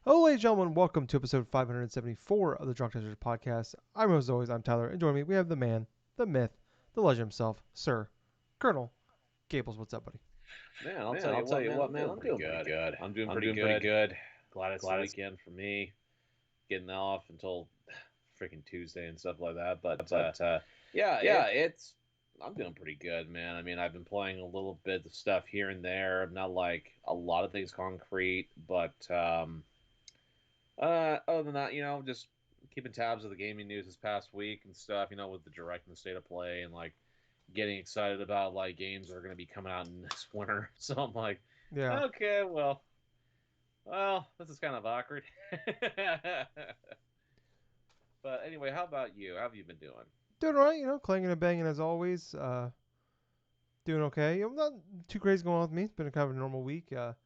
Hello, ladies and gentlemen. Welcome to episode 574 of the DrunkNerds podcast. As always, I'm Tyler, and joining me, we have the man, the myth, the legend himself, Sir Colonel Gables. What's up, buddy? Man, I'll Man, tell I'll you tell what, you man, what, I'm man, doing I'm pretty doing pretty good. good. I'm doing I'm pretty doing pretty good. good. Glad it's the Glad it's weekend for me. Getting off until freaking Tuesday and stuff like that. but Yeah, yeah, I'm doing pretty good, man. I mean, I've been playing a little bit of stuff here and there. Not like a lot of things concrete, but other than that, just keeping tabs of the gaming news this past week and stuff. With the direct and the state of play and like getting excited about like games that are going to be coming out in this winter. So I'm like, Yeah, okay, well, this is kind of awkward. But anyway, how about you? How have you been doing? doing all right. Clanging and banging as always. Doing okay. Not too crazy going on with me. It's been a kind of a normal week. Have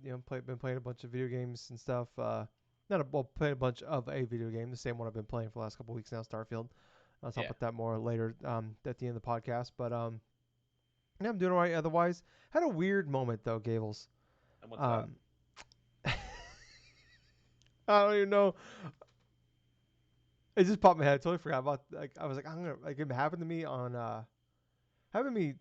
been playing a bunch of video games and stuff. Not a well, played a bunch of a video game, the same one I've been playing for the last couple of weeks now, Starfield. I'll talk Yeah. about that more later at the end of the podcast. But yeah, I'm doing all right. Otherwise, had a weird moment though, Gables. And what's that? Um, I don't even know. It just popped in my head. I totally forgot about. Like I was like, I'm gonna like it happened to me on happened to me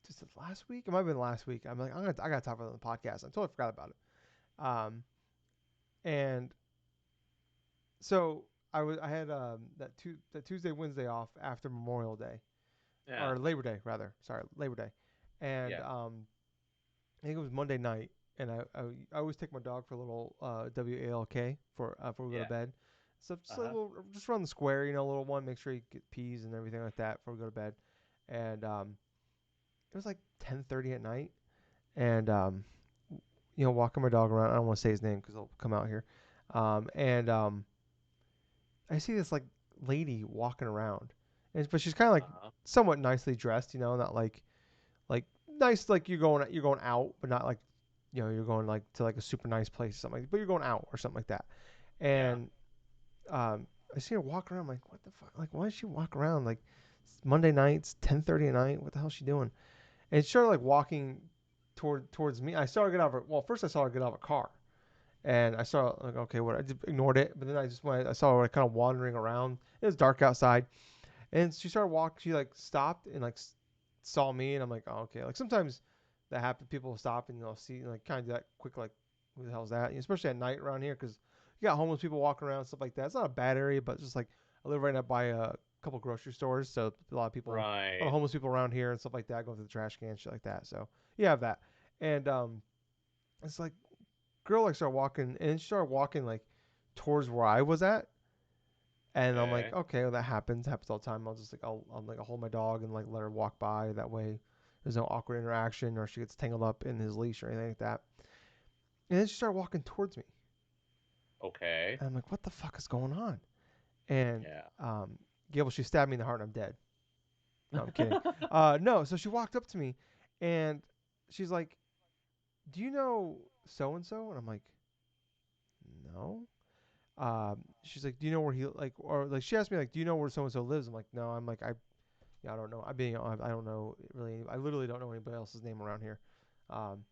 just last week. It might have been last week. I'm like, I gotta talk about it on the podcast. I totally forgot about it. And so I had that Tuesday Wednesday off after Memorial Day Yeah. or Labor Day rather. Sorry, Labor Day, and Yeah. I think it was Monday night, and I always take my dog for a little WALK before we go to Yeah. bed. So just Uh a huh. little, just run the square, a little one, make sure he get peas and everything like that before we go to bed. And it was like 10:30 at night, and walking my dog around. I don't want to say his name because he'll come out here. And I see this like lady walking around, but she's kind of like Uh huh. somewhat nicely dressed, not like nice like you're going out, but not like you're going like to like a super nice place or something, but you're going out or something like that. Yeah. And I see her walk around. I'm like, what the fuck? Like, why does she walk around like it's Monday nights, 10:30 at night? What the hell is she doing? And she started like walking towards me. I saw her get out of her. Well, first I saw her get out of a car, and I saw like okay, what? I just ignored it. But then I just went. I saw her like, kind of wandering around. It was dark outside, and she started walking. She like stopped and like saw me, and I'm like, oh, okay. Like sometimes that happens. People will stop and they'll see like kind of that quick like, who the hell's that? Especially at night around here because you got homeless people walking around and stuff like that. It's not a bad area, but it's just like I live right up by a couple grocery stores, so a lot of Right. homeless people around here and stuff like that, going to the trash can, shit like that. So you have that, and it's like girl like started walking, and she started walking like towards where I was at, and I'm like, Okay. okay, well, that happens all the time. I'll hold my dog and like let her walk by. That way, there's no awkward interaction or she gets tangled up in his leash or anything like that. And then she started walking towards me, Okay. and I'm like, what the fuck is going on? And Yeah. Gable, she stabbed me in the heart, and I'm dead. No, I'm kidding. No, so she walked up to me, and she's like, "Do you know so and so?" And I'm like, "No." She's like, "Do you know where he like?" Or like, she asked me like, "Do you know where so and so lives?" I'm like, "No." I'm like, yeah, I don't know. I don't know really. I literally don't know anybody else's name around here. Um,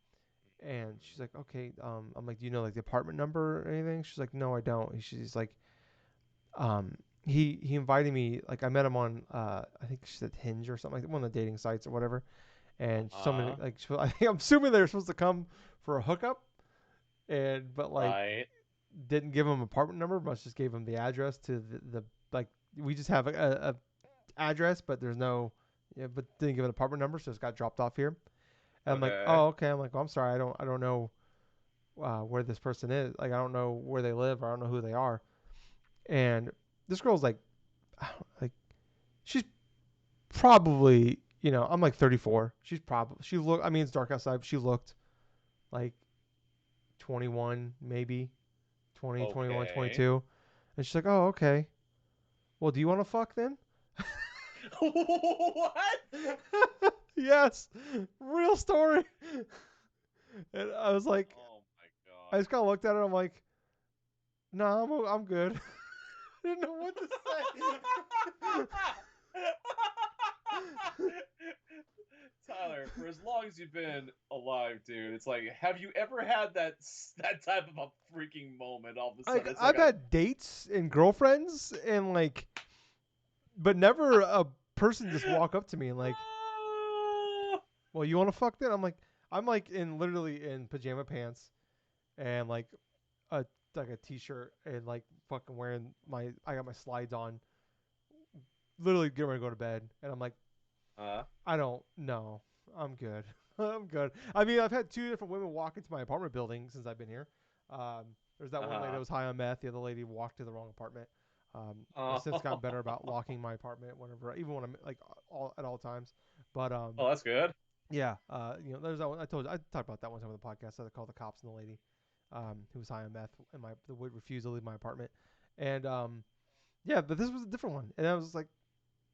and she's like, "Okay." I'm like, "Do you know like the apartment number or anything?" She's like, "No, I don't." She's like, um, he invited me. Like, I met him on I think she said Hinge or something like that, one of the dating sites or whatever. Uh And somebody huh. like, I think I'm assuming they're supposed to come for a hookup, and but like Right. didn't give him apartment number, but just gave him the address to the like we just have a address, but there's no, yeah, but didn't give an apartment number, so it's got dropped off here. And I'm like, Okay. oh, okay. I'm like, well, I'm sorry, I don't know where this person is. Like, I don't know where they live, or I don't know who they are. And this girl's like, like she's probably, I'm like 34. She looked. I mean, it's dark outside, but she looked like 21, maybe 20, 21, Okay. 22. And she's like, oh, okay. Well, do you want to fuck then? What? Yes, real story. And I was like, Oh my I god. just kind of looked at her. I'm like, no, I'm good. I didn't know what to say. Tyler, for as long as you've been alive, dude, it's like, have you ever had that type of a freaking moment? All of a Like sudden, it's like I've a had dates and girlfriends and like, but never a person just walk up to me and like, "Ah!" well, you want to fuck then? I'm like in literally in pajama pants and a like a t-shirt and like fucking wearing I got my slides on, literally getting ready to go to bed, and I'm like, uh, I don't know, I'm good, I'm good. I mean, I've had two different women walk into my apartment building since I've been here. There's that one lady that uh, was high on meth. The other lady walked to the wrong apartment. I've since gotten better oh, about locking my apartment whenever, even when I'm like all at all times. But oh, that's good. yeah, there's that one. I talked about that one time on the podcast. I called the cops on the lady, who was high on meth, and would refuse to leave my apartment. And yeah, but this was a different one, and I was like,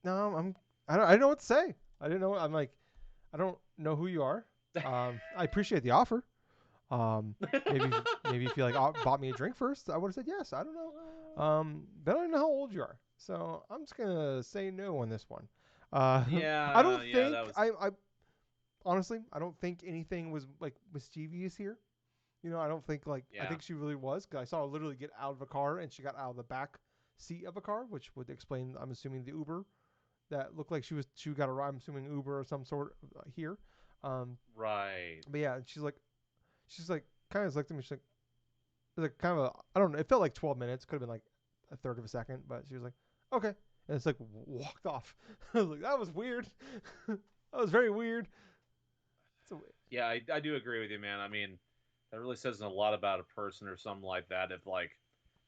no, I don't know what to say. I didn't know. I'm like, I don't know who you are. I appreciate the offer. Maybe if you like bought me a drink first, I would have said yes. I don't know. But I don't know how old you are, so I'm just gonna say no on this one. I don't Yeah, that think was. I honestly, I don't think anything was like mischievous here. I don't think like I Yeah, think she really was, because I saw her literally get out of a car and she got out of the back seat of a car, which would explain, I'm assuming, the Uber that looked like she got a ride. I'm assuming Uber or some sort here. Um, right. but yeah, she's like kind of looked at me. She's like, it was like kind of I don't know. It felt like 12 minutes. Could have been like a third of a second, but she was like, okay, and it's like walked off. I was like, that was weird. That was very weird. So Yeah, I do agree with you, man. I mean, that really says a lot about a person or something like that. If like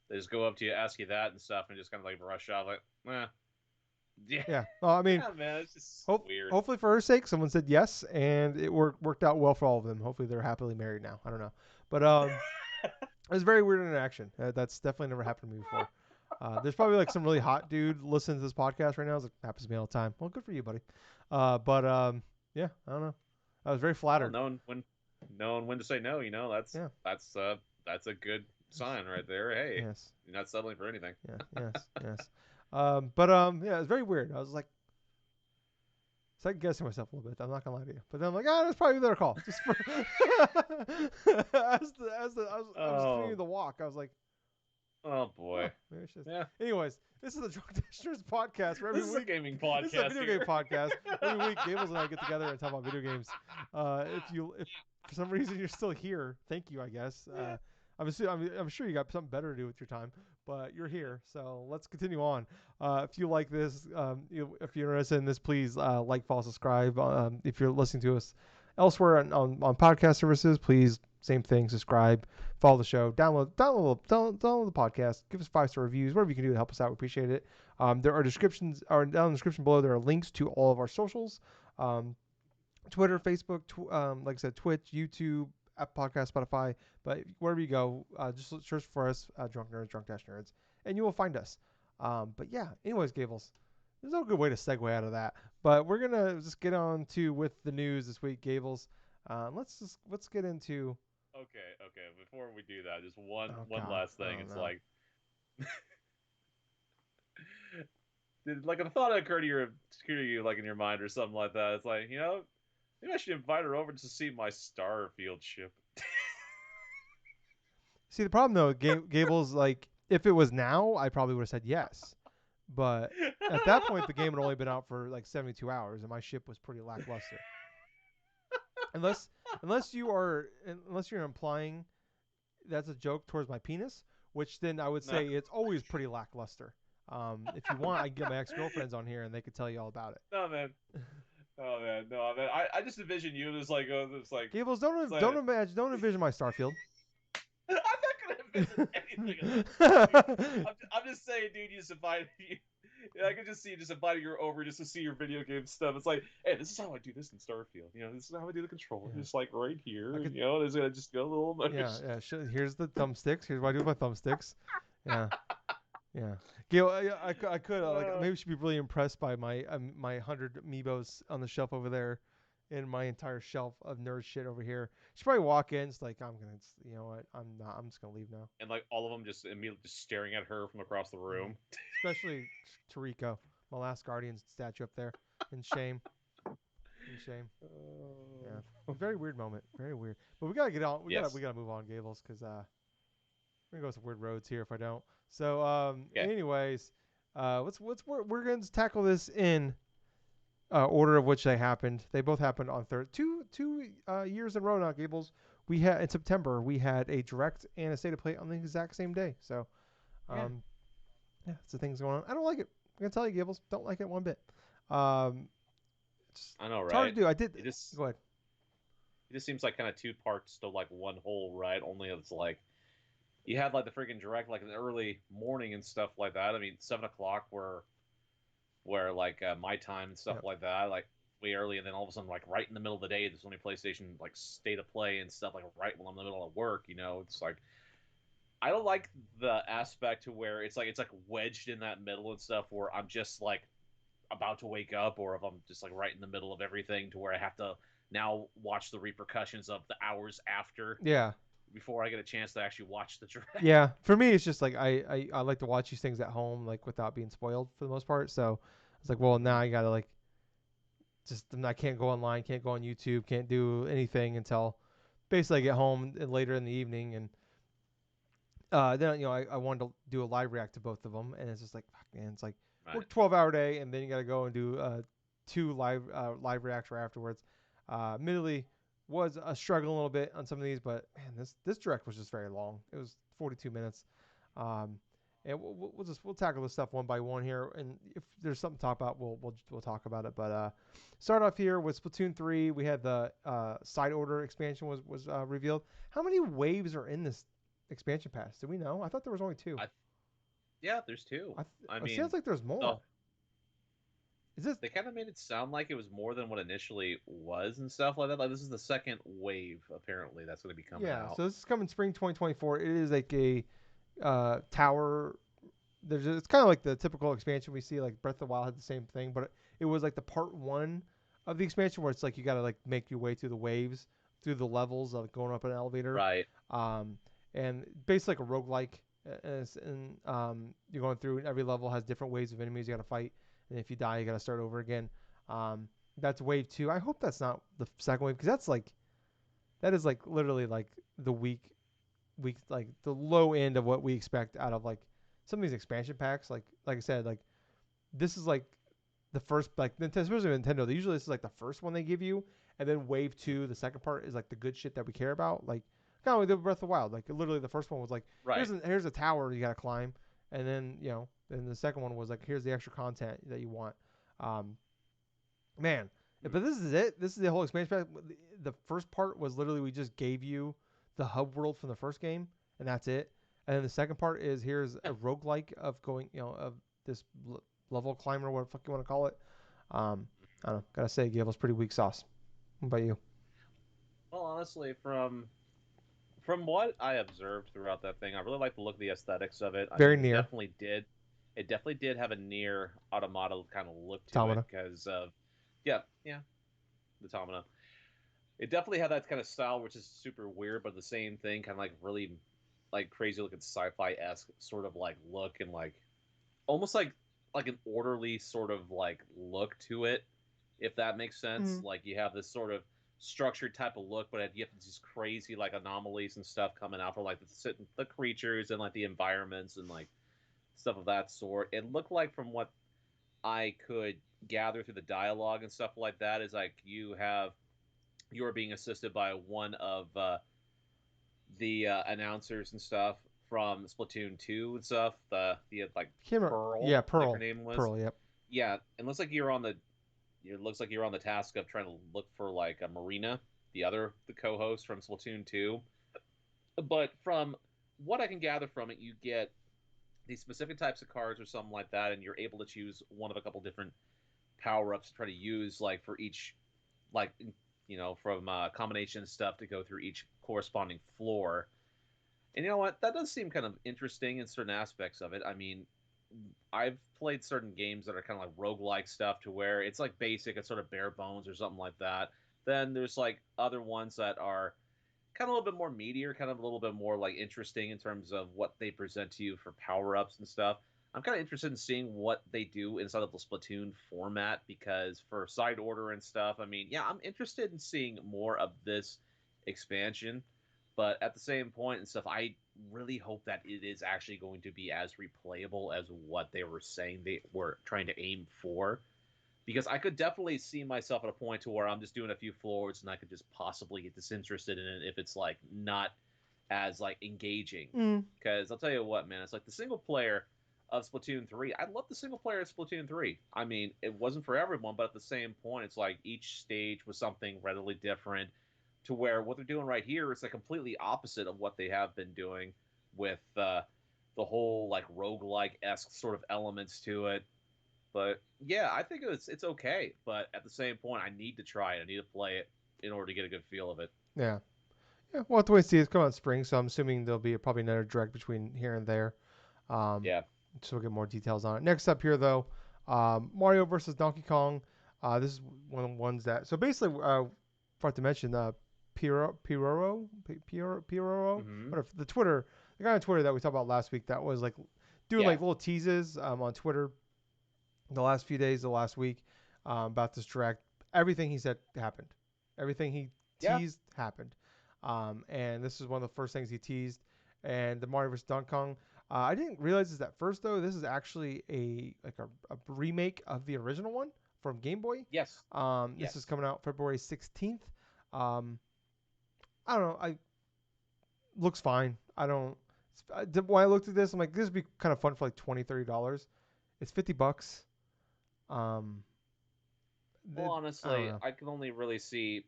they just go up to you, ask you that and stuff, and just kind of like brush off, like, yeah, yeah, well, I mean, yeah, man, it's just weird. hopefully for her sake, someone said yes, and it worked out well for all of them. Hopefully they're happily married now. I don't know, but it was a very weird interaction. That's definitely never happened to me before. There's probably like some really hot dude listening to this podcast right now. It happens to me all the time. Well, good for you, buddy. But yeah, I don't know. I was very Well, flattered. knowing when to say no, Yeah. that's a good sign right there. Hey, Yes. you're not settling for anything. Yeah. Yes. Yes. But yeah, it was very weird. I was like second guessing myself a little bit. I'm not gonna lie to you. But then I'm like, that's probably their call. Just for I was continuing Oh, the walk. I was like, oh huh, boy. maybe it's just. Yeah, Anyways, this is the Drunk Dashers podcast where every this is a week, gaming this is a podcast video game here. podcast. Every week, Gables and I get together and talk about video games. If for some reason you're still here, thank you, I guess. I'm sure you got something better to do with your time, but you're here, so let's continue on. If you like this, if you're interested in this, please like, follow, subscribe. If you're listening to us elsewhere on podcast services, please same thing, subscribe, follow the show, download the podcast, give us 5-star reviews, whatever you can do to help us out. We appreciate it. There are descriptions, or down in the description below, there are links to all of our socials. Twitter, Facebook, like I said, Twitch, YouTube, Apple Podcast, Spotify. But wherever you go, just search for us, Drunk Nerds, Drunk-Nerds, and you will find us. But yeah, anyways, Gables, there's no good way to segue out of that. But we're gonna just get on to with the news this week, Gables. Let's get into. Okay. Before we do that, just one Oh one God, last I thing. don't It's know. like, did like a thought occur to you like in your mind or something like that? It's like, maybe I should invite her over to see my Starfield ship. See, the problem though, Gables, like if it was now, I probably would have said yes. But at that point, the game had only been out for like 72 hours, and my ship was pretty lackluster. Unless unless you're implying that's a joke towards my penis, which then I would No, say it's always pretty lackluster. If you want, I can get my ex girlfriends on here and they could tell you all about no, man. it. Oh man, no, man. I just envision you as like, Gables, it's don't like, imagine, don't envision my Starfield. I'm not gonna envision anything of that shit, dude. See, I'm just saying, dude. You just invite you. I could just see you just inviting her over just to see your video game stuff. It's like, hey, this is how I do this in Starfield. This is how I do the controller. yeah, Just like right here. I And, could, there's gonna just go a little yeah, motion. yeah. Here's the thumbsticks. Here's what I do with my thumbsticks. Yeah. Yeah, Gail, I could like Uh, maybe she'd be really impressed by my 100 amiibos on the shelf over there, and my entire shelf of nerd shit over here. She'd probably walk in, it's like I'm gonna, you know what, I'm not, I'm just gonna leave now. and like all of them just immediately just staring at her from across the Hmm. room. Especially Tariko, my last guardian statue up there, in shame. Fucking shame. Yeah. Uh, Very weird moment. Very weird. But we gotta get on. We yes. gotta move on, Gables, because we're gonna go some weird roads here if I don't. So Okay. anyways, we're gonna tackle this in order of which they happened. They both happened on two years in a row now, Gables. We had in September we had a direct and a state of play on the exact same day. So Yeah. um, yeah, it's the things going on. I don't like it. I'm gonna tell you, Gables, don't like it one bit. Um, I know, it's hard right? to do. I did. It just Go ahead. it just seems like kind of two parts to like one whole, right? Only it's like you had like the freaking direct like in the early morning and stuff like that. I mean, 7 o'clock where like my time and stuff Yep. like that, like way early, and then all of a sudden like right in the middle of the day, there's only PlayStation like state of play and stuff like right when I'm in the middle of work. It's like I don't like the aspect to where it's like wedged in that middle and stuff where I'm just like about to wake up, or if I'm just like right in the middle of everything to where I have to now watch the repercussions of the hours after Yeah. before I get a chance to actually watch the direct. Yeah. For me, it's just like I like to watch these things at home, like without being spoiled for the most part. So it's like, well, now I gotta like just I can't go online, can't go on YouTube, can't do anything until basically I get home later in the evening, and then I wanted to do a live react to both of them, and it's just like fuck, man, it's like Right. work 12-hour day, and then you got to go and do two live reacts right afterwards. Admittedly, was a struggle a little bit on some of these, but man, this direct was just very long. It was 42 minutes. Um, and we'll tackle this stuff one by one here, and if there's something to talk about, we'll talk about it. But start off here with Splatoon 3. We had the side order expansion was revealed. How many waves are in this expansion pass? Do we know? I thought there was only two. I Yeah, there's two. I It mean, sounds like there's the more. Is this? they kind of made it sound like it was more than what initially was and stuff like that. Like this is the second wave apparently that's going to be coming Yeah. out. So this is coming spring 2024. It is like a tower. It's kind of like the typical expansion we see. Like Breath of the Wild had the same thing, but it was like the part one of the expansion where it's like you got to like make your way through the waves, through the levels of going up an elevator, Right. um, and basically like a roguelike. And you're going through, and every level has different waves of enemies you got to fight, and if you die, you got to start over again. Um, that's wave two. I hope that's not the second wave because that is like literally like the week like the low end of what we expect out of like some of these expansion packs. Like I said, like this is like the first like Nintendo, especially Nintendo. They usually this is like the first one they give you, and then wave two, the second part is like the good shit that we care about. Like kind of like the Breath of the Wild. Like literally the first one was like Right. here's a tower you gotta climb, and then then the second one was like here's the extra content that you want. Um, Man, but this is it. This is the whole expansion pack. The first part was literally we just gave you the hub world from the first game, and that's it. And then the second part is here's a roguelike of going, of this level climber, what the fuck you want to call it. I don't know. Gotta say, Gable's pretty weak sauce. What about you? Well, honestly, from what I observed throughout that thing, I really like the look of the aesthetics of it. I Very mean, near it definitely did have a near automata kind of look to it Automata. because of, yeah, yeah, the automata. It definitely had that kind of style, which is super weird, but the same thing, kind of like really like crazy looking sci-fi esque sort of like look and like almost like an orderly sort of like look to it, if that makes sense. Mm. Like you have this sort of structured type of look, but you have these crazy like anomalies and stuff coming out from like the creatures and like the environments and like stuff of that sort. It looked like from what I could gather through the dialogue and stuff like that is like you are being assisted by one of the announcers and stuff from Splatoon 2 and stuff. The like Camera. Pearl, Yeah, I think her Pearl. name was. Pearl. Yep. Yeah, it looks like it looks like you're on the task of trying to look for like a Marina, the co-host from Splatoon 2. But from what I can gather from it, you get these specific types of cards or something like that, and you're able to choose one of a couple different power ups to try to use like for each like from combination stuff to go through each corresponding floor. And you know what? That does seem kind of interesting in certain aspects of it. I mean, I've played certain games that are kind of like roguelike stuff to where it's like basic, it's sort of bare bones or something like that. Then there's like other ones that are kind of a little bit more meatier, kind of a little bit more like interesting in terms of what they present to you for power ups and stuff. I'm kind of interested in seeing what they do inside of the Splatoon format because for side order and stuff, I mean, yeah, I'm interested in seeing more of this expansion, but at the same point and stuff, I really hope that it is actually going to be as replayable as what they were saying they were trying to aim for. Because I could definitely see myself at a point to where I'm just doing a few floors and I could just possibly get disinterested in it if it's like not as like engaging. Mm. Because I'll tell you what, man, it's like the single player of Splatoon 3. I love the single player of Splatoon 3. I mean, it wasn't for everyone, but at the same point, it's like each stage was something readily different to where what they're doing right here is the completely opposite of what they have been doing with the whole like roguelike esque sort of elements to it. But yeah, I think it's okay. But at the same point, I need to try it. I need to play it in order to get a good feel of it. Yeah. Yeah. We'll have to wait and see. It's coming out in spring, so I'm assuming there'll be probably another direct between here and there. Um, Yeah. so we'll get more details on it. Next up here, though, Mario versus Donkey Kong. This is one of the ones that. So basically, forgot to mention Piroro, Hmm. whatever the guy on Twitter that we talked about last week that was like doing Yeah. like little teases on Twitter the last few days, the last week about this direct. Everything he said happened. Everything he Yeah. teased happened. And this is one of the first things he teased. And the Mario vs. Donkey Kong. I didn't realize this at first though. This is actually a remake of the original one from Game Boy. Yes. This is Yes. coming out February 16th. Um, I don't know. I looks fine. I don't. When I looked at this, I'm like, this would be kind of fun for like $20, $30. It's $50. Um, Well, I don't honestly, know. I can only really see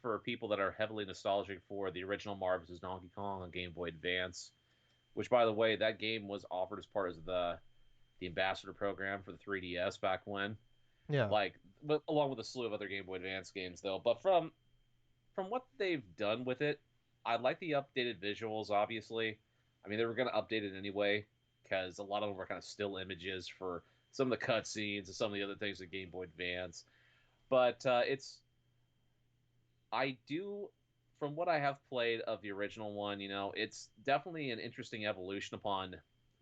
for people that are heavily nostalgic for the original Mario vs. Donkey Kong on Game Boy Advance, which by the way, that game was offered as part of the ambassador program for the 3DS back when. Yeah. Like, but along with a slew of other Game Boy Advance games though. But from what they've done with it, I like the updated visuals. Obviously, I mean they were going to update it anyway because a lot of them were kind of still images for some of the cutscenes and some of the other things in Game Boy Advance. But I do, from what I have played of the original one, it's definitely an interesting evolution upon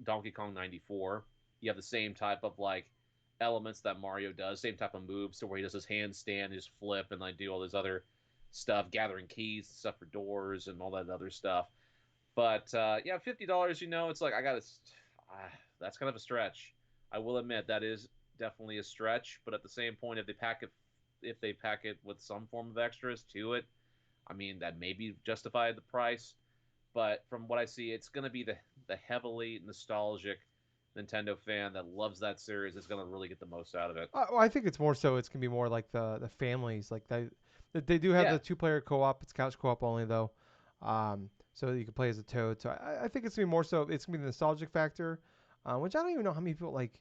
Donkey Kong 94. You have the same type of like elements that Mario does, same type of moves to where he does his handstand, his flip, and like do all this other stuff, gathering keys and stuff for doors and all that other stuff. But yeah, $50. It's like I got to. That's kind of a stretch. I will admit that is definitely a stretch. But at the same point, if they pack it with some form of extras to it, I mean that maybe justify the price. But from what I see, it's going to be the heavily nostalgic Nintendo fan that loves that series is going to really get the most out of it. Well, I think it's more so. It's gonna be more like the families. Like they do have Yeah. the 2 player co-op. It's couch co-op only though. So you can play as a Toad. So I think it's gonna be more so. It's gonna be the nostalgic factor, which I don't even know how many people like.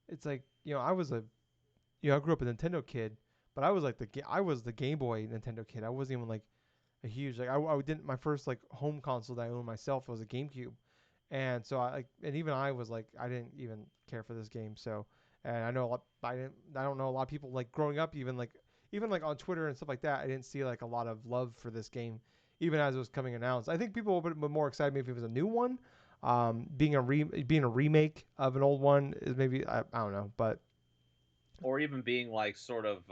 It's like I was I grew up a Nintendo kid, but I was the Game Boy Nintendo kid. I wasn't even like a huge like I didn't my first like home console that I owned myself was a GameCube. And so and even I was like, I didn't even care for this game. So, and I know a lot, I don't know a lot of people like growing up, even like on Twitter and stuff like that. I didn't see like a lot of love for this game, even as it was coming announced. I think people would be more excited maybe if it was a new one. Being a remake of an old one is maybe I don't know, but Or even being like sort of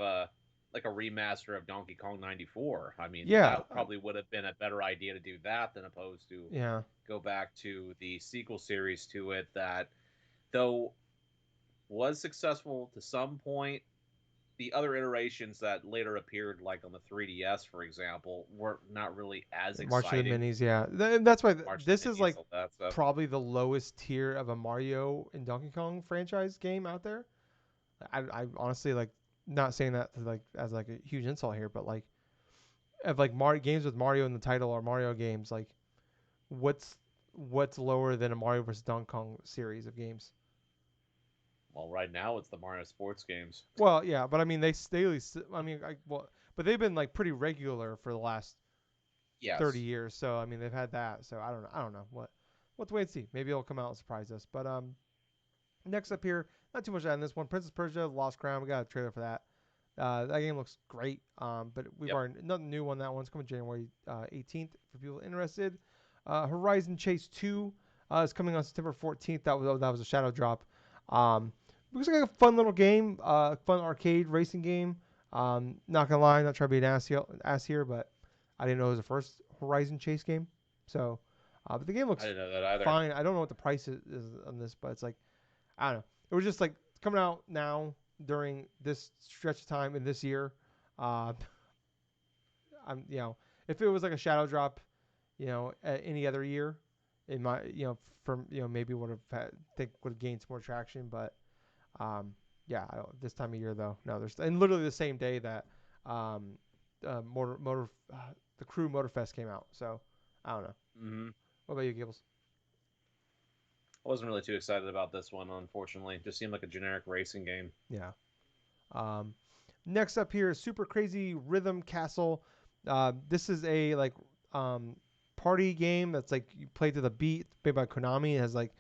like a remaster of Donkey Kong 94. I mean, yeah, that probably would have been a better idea to do that than opposed to yeah. go back to the sequel series to it that though was successful to some point, the other iterations that later appeared like on the 3DS for example were not really as March of the exciting. Minis, yeah. That's why March of this the is Minis, like all that stuff. probably the lowest tier of a Mario and Donkey Kong franchise game out there. I honestly like not saying that to like as like a huge insult here, but like of like Mario games with Mario in the title or Mario games, like what's what's lower than a Mario vs Donkey Kong series of games? Well, right now it's the Mario sports games. Well, yeah, but I mean they at least I mean but they've been like pretty regular for the last 30 Yes. years. So I mean they've had that. So I don't know what. We'll have to wait and see. Maybe it'll come out and surprise us. But next up here, not too much on this one. Princess Persia: The Lost Crown. We got a trailer for that. That game looks great. But we've Yep. already nothing new on that one. It's coming January 18th for people interested. Horizon Chase 2. It's coming on September 14th. That was a shadow drop. Looks like a fun little game, fun arcade racing game. Not gonna lie, not trying to be an ass here, but I didn't know it was the first Horizon Chase game. So, but the game I looks didn't know that either. fine. I don't know what the price is on this, but it's like I don't know. It was just like coming out now during this stretch of time in this year. Uh, I'm if it was like a shadow drop, any other year, it might from maybe would have think would have gained some more traction, but yeah, I don't, this time of year though, no, there's and literally the same day that um, motor the Crew Motorfest came out, so I don't know. Hmm. What about you, Gables? I wasn't really too excited about this one, unfortunately. It just seemed like a generic racing game. Yeah. Um, Next up here is Super Crazy Rhythm Castle. This is a like um, party game that's like you play to the beat. It's made by Konami. It has like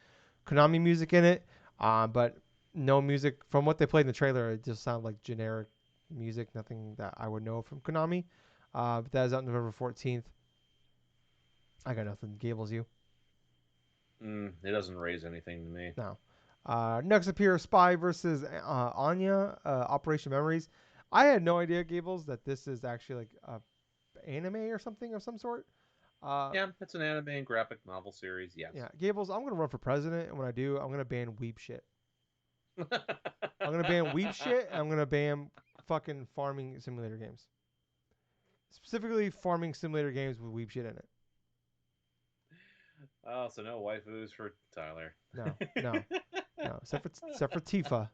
Konami music in it, but no music from what they played in the trailer. It just sounded like generic music, nothing that I would know from Konami. But that is out November 14th. I got nothing. Gables, you? It doesn't raise anything to me. No. Next up here, Spy versus Anya, Operation Memories. I had no idea, Gables, that this is actually like a anime or something of some sort. Uh, Yeah, it's an anime and graphic novel series, yeah, yes. Gables, I'm gonna run for president, and when I do, I'm gonna ban weep shit. I'm gonna ban weep shit, and I'm gonna ban fucking farming simulator games. Specifically, farming simulator games with weep shit in it. Oh, so no waifus for Tyler. No, no, no. Except for Tifa.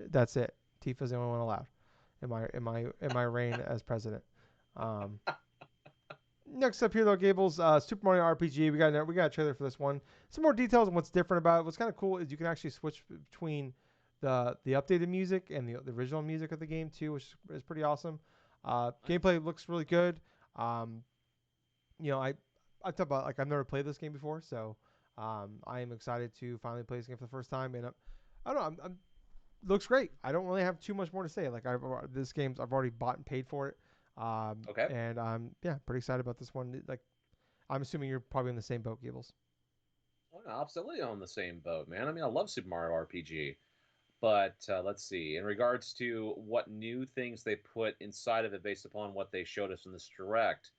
That's it. Tifa's the only one allowed in my reign as president. Um, Next up here though, Gables, Super Mario RPG. We got a trailer for this one. Some more details on what's different about it. What's kind of cool is you can actually switch between the updated music and the original music of the game too, which is pretty awesome. Gameplay looks really good. Um, I talk about like I've never played this game before, so I am excited to finally play this game for the first time. And I don't know, looks great. I don't really have too much more to say. Like I've already bought and paid for it. Okay. And I'm pretty excited about this one. Like I'm assuming you're probably in the same boat, Gables. Well, absolutely on the same boat, man. I mean, I love Super Mario RPG. But let's see. In regards to what new things they put inside of it based upon what they showed us in this direct,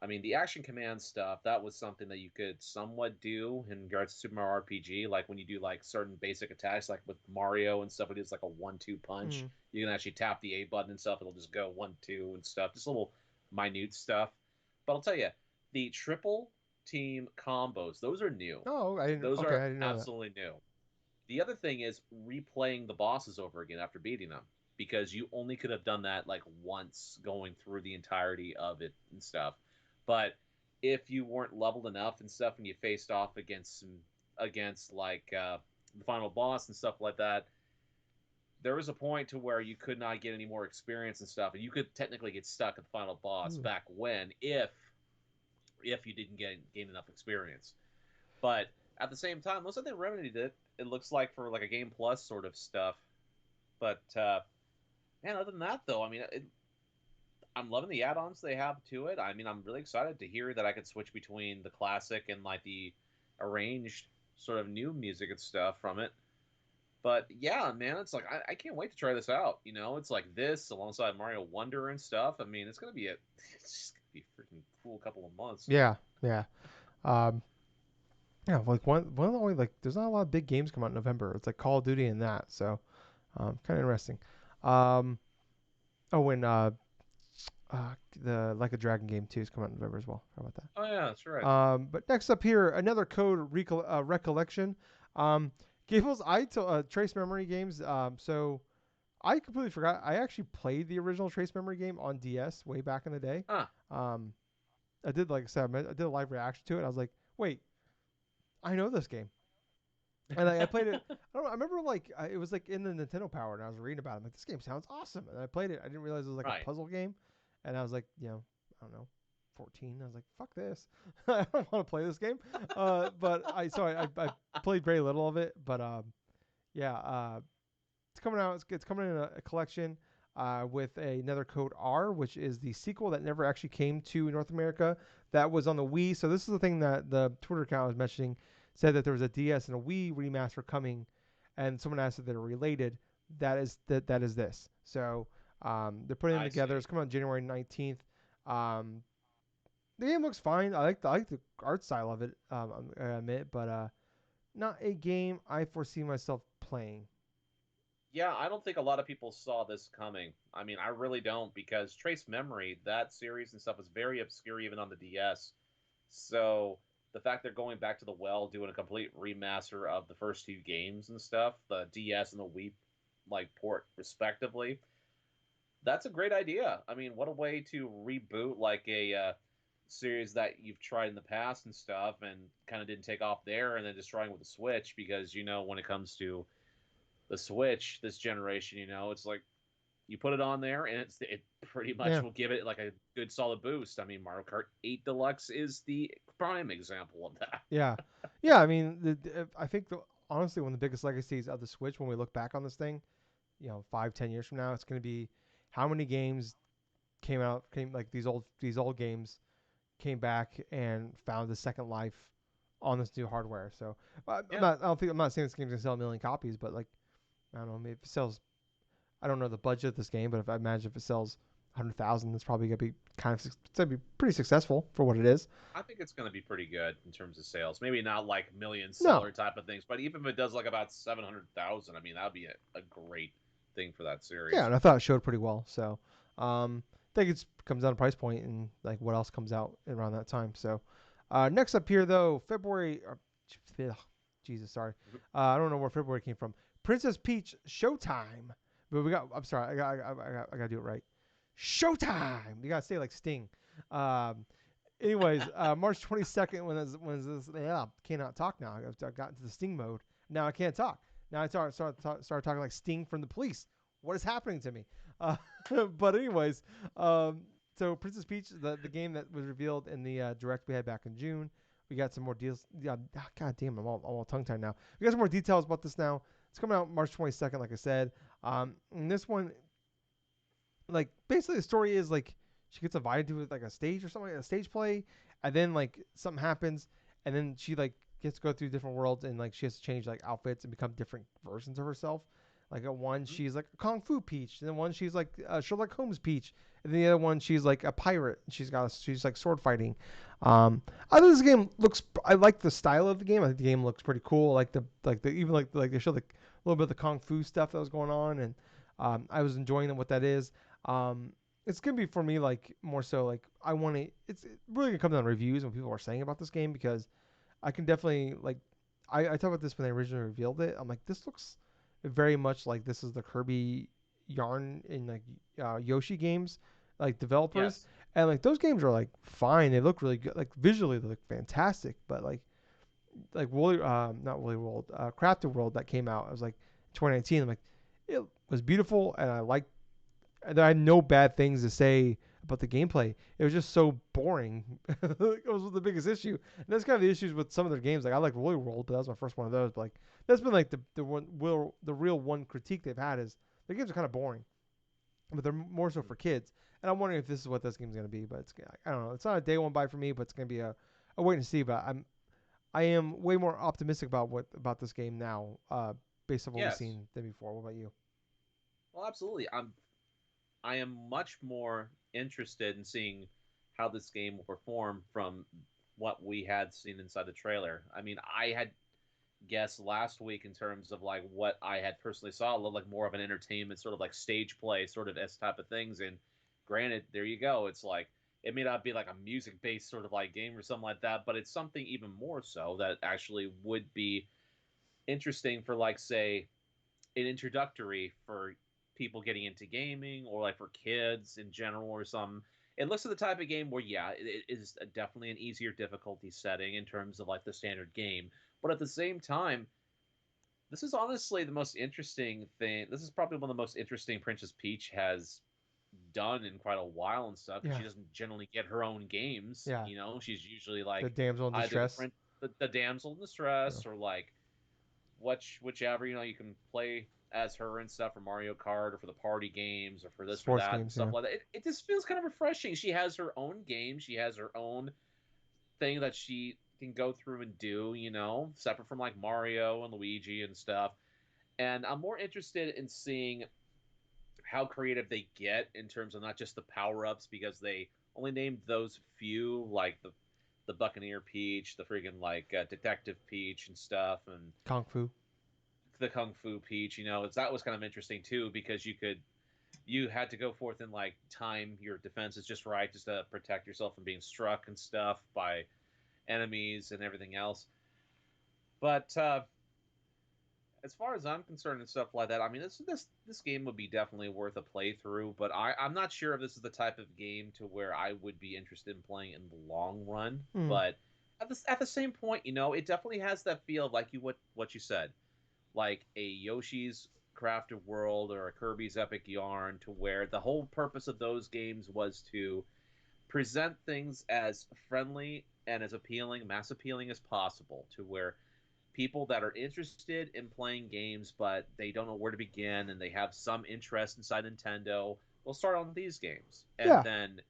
I mean, the action command stuff, that was something that you could somewhat do in regards to Super Mario RPG. Like when you do like certain basic attacks, like with Mario and stuff, it is like a 1-2 punch. Mm. You can actually tap the A button and stuff. It'll just go 1-2 and stuff. Just little minute stuff. But I'll tell you, the triple team combos, those are new. Oh, I didn't. Those Okay, are I didn't know that. absolutely new. The other thing is replaying the bosses over again after beating them because you only could have done that like once going through the entirety of it and stuff. But if you weren't leveled enough and stuff and you faced off against like the final boss and stuff like that, there was a point to where you could not get any more experience and stuff, and you could technically get stuck at the final boss Mm. back when if you didn't gain enough experience. But at the same time, looks like they remedied it. It looks like for like a Game Plus sort of stuff. But man, other than that though, I mean, I'm loving the add-ons they have to it. I mean, I'm really excited to hear that I could switch between the classic and like the arranged sort of new music and stuff from it. But yeah, man, it's like I can't wait to try this out. You know, it's like this alongside Mario Wonder and stuff. I mean, it's gonna be it's just gonna be a freaking cool couple of months. Yeah, yeah. Um, yeah, like one of the only like there's not a lot of big games come out in November. It's like Call of Duty and that, so kind of interesting. Um, oh, and the Like a Dragon game too is coming out in November as well. How about that? Oh yeah, that's right. But next up here, another code recollection. Um, Gables, Trace Memory games. So I completely forgot. I actually played the original Trace Memory game on DS way back in the day. Huh. Um, I did like I said, I did a live reaction to it. I was like, wait, I know this game. And I played it. I don't know. I remember like it was like in the Nintendo Power, and I was reading about it. I'm like, this game sounds awesome. And I played it. I didn't realize it was like Right. a puzzle game, and I was like, I don't know, 14. I was like, fuck this. I don't want to play this game. But I played very little of it. But yeah, it's coming out. It's coming in a collection. with another code R, which is the sequel that never actually came to North America. That was on the Wii. So this is the thing that the Twitter account I was mentioning said that there was a DS and a Wii remaster coming, and someone asked if they're related. That is this. So they're putting them I together. see. It's coming out January 19th. Um, the game looks fine. I like the art style of it. I admit, but not a game I foresee myself playing. Yeah, I don't think a lot of people saw this coming. I mean, I really don't because Trace Memory, that series and stuff was very obscure even on the DS. So the fact they're going back to the well, doing a complete remaster of the first two games and stuff, the DS and the Wii like port respectively, that's a great idea. I mean, what a way to reboot like a series that you've tried in the past and stuff, and kind of didn't take off there, and then just trying with the Switch because when it comes to the Switch this generation, it's like you put it on there, and it pretty much Yeah, will give it like a good solid boost. I mean, Mario Kart 8 Deluxe is the prime example of that. yeah, yeah. I mean, I think honestly one of the biggest legacies of the Switch when we look back on this thing, 5, 10 years from now, it's going to be how many games came like these old games came back and found a second life on this new hardware. So Yeah, I'm not saying this game's gonna sell a million copies, but like I don't know, maybe if it sells. I don't know the budget of this game, but if I imagine if it sells 100,000, it's probably gonna be it's gonna be pretty successful for what it is. I think it's going to be pretty good in terms of sales. Maybe not like million No, seller type of things, but even if it does like about 700,000, I mean, that'd be a great thing for that yeah, series. and I thought it showed pretty well. So I think it comes down to price point and like what else comes out around that time. So next up here though, February. Jesus, sorry. I don't know where February came from. Princess Peach Showtime. But we got. I'm sorry. I got to do it right. Showtime. You got to say it like Sting. Um, anyways, March 22nd when this yeah cannot talk now. I got into the Sting mode. Now I can't talk. Now I start talking like Sting from the Police. What is happening to me? Uh, but anyways, so Princess Peach, the game that was revealed in the direct we had back in June. We got some more deals. Yeah, God damn, I'm all tongue tied now. We got some more details about this now. It's coming out March 22nd, like I said. And this one, like basically the story is like she gets invited to like a stage or something, like a stage play, and then like something happens, and then she like gets to go through different worlds, and like she has to change like outfits and become different versions of herself. Like at one Mhm. she's like a kung fu Peach, and then one she's like Sherlock Holmes Peach, and then the other one she's like a pirate. She's like sword fighting. I think this game looks. I like the style of the game. I think the game looks pretty cool. I like the even like they showed like a little bit of the kung fu stuff that was going on, and I was enjoying what that is. It's gonna be for me like more so like I want to. It's really gonna come down to reviews and what people are saying about this game because I can definitely like. I talked about this when they originally revealed it. I'm like, this looks very much like this is the Kirby Yarn and like Yoshi games, like developers, Yes. and like those games are like fine. They look really good. Like visually, they look fantastic. But like Woolly, not Woolly World, Crafted World that came out. I was like 2019. I'm like, it was beautiful, and I liked I had no bad things to say about the gameplay. It was just so boring. It was the biggest issue, and that's kind of the issues with some of their games. Like I like Roller World, but that was my first one of those. But like that's been like the real one critique they've had is the games are kind of boring, but they're more so for kids. And I'm wondering if this is what this game's gonna be. But I don't know. It's not a day one buy for me, but it's gonna be a wait and see. But I am way more optimistic about this game now, based on what we've Yes. seen than before. What about you? Well, absolutely. I am much more interested in seeing how this game will perform from what we had seen inside the trailer. I mean, I had guessed last week in terms of like what I had personally saw, a little like more of an entertainment, sort of like stage play, sort of S type of things. And granted, there you go. It's like it may not be like a music based sort of like game or something like that, but it's something even more so that actually would be interesting for like say an introductory for people getting into gaming or like for kids in general or some. It looks like the type of game where yeah, it is definitely an easier difficulty setting in terms of like the standard game, but at the same time, this is honestly the most interesting thing. This is probably one of the most interesting Princess Peach has done in quite a while and stuff because Yeah, she doesn't generally get her own games. yeah. She's usually The like damsel in either the distress. print the damsel in Yeah. distress or like whichever you can play as her and stuff for Mario Kart or for the party games or for this or Sports that and games, stuff yeah. like that. It just feels kind of refreshing. She has her own game. She has her own thing that she can go through and do, separate from like Mario and Luigi and stuff. And I'm more interested in seeing how creative they get in terms of not just the power ups because they only named those few, like the Buccaneer Peach, the freaking like Detective Peach and stuff, and Kung Fu. the Kung Fu Peach. That was kind of interesting too because you had to go forth and like time your defenses just right, just to protect yourself from being struck and stuff by enemies and everything else. But as far as I'm concerned and stuff like that, I mean, this game would be definitely worth a playthrough. But I'm not sure if this is the type of game to where I would be interested in playing in the long run. Mm. But at the same point, it definitely has that feel of like what you said, like a Yoshi's Crafted World or a Kirby's Epic Yarn, to where the whole purpose of those games was to present things as friendly and as appealing, mass appealing as possible, to where people that are interested in playing games but they don't know where to begin and they have some interest inside Nintendo will start on these games. And Yeah. then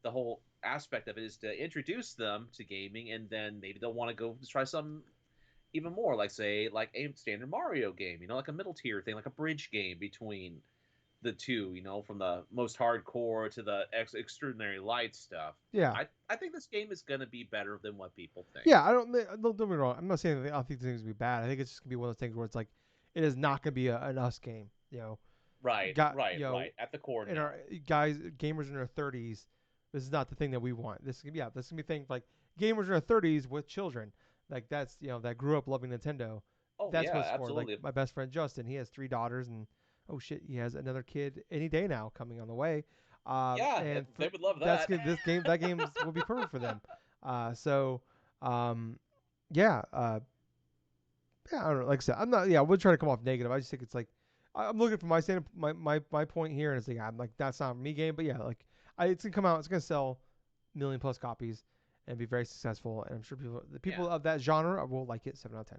the whole aspect of it is to introduce them to gaming, and then maybe they'll want to go try some even more, like say like a standard Mario game, like a middle tier thing, like a bridge game between the two, from the most hardcore to the extraordinary light stuff. Yeah. I think this game is going to be better than what people think. Yeah, I don't get me wrong. I'm not saying that I think things will be bad. I think it's just gonna be one of those things where it's like, it is not gonna be an us game. Right, Got right, right. At the core, in our no. guys, gamers in their 30s, this is not the thing that we want. This is gonna be things like gamers in their 30s with children. Like that's that grew up loving Nintendo. Oh That's yeah, what's for. Like absolutely. my best friend Justin, he has 3 daughters, and oh shit, he has another kid any day now coming on the way. Yeah, And they for would love that's that. good. That game will be perfect for them. So, um, yeah, yeah, I don't know. Like I said, I'm not. Yeah, I would try to come off negative. I just think it's like I'm looking for my stand, my point here, and it's like I'm like that's not a me game, but yeah, like it's gonna come out. It's gonna sell million plus copies and be very successful, and I'm sure the Yeah. people of that genre will like it 7 out of 10.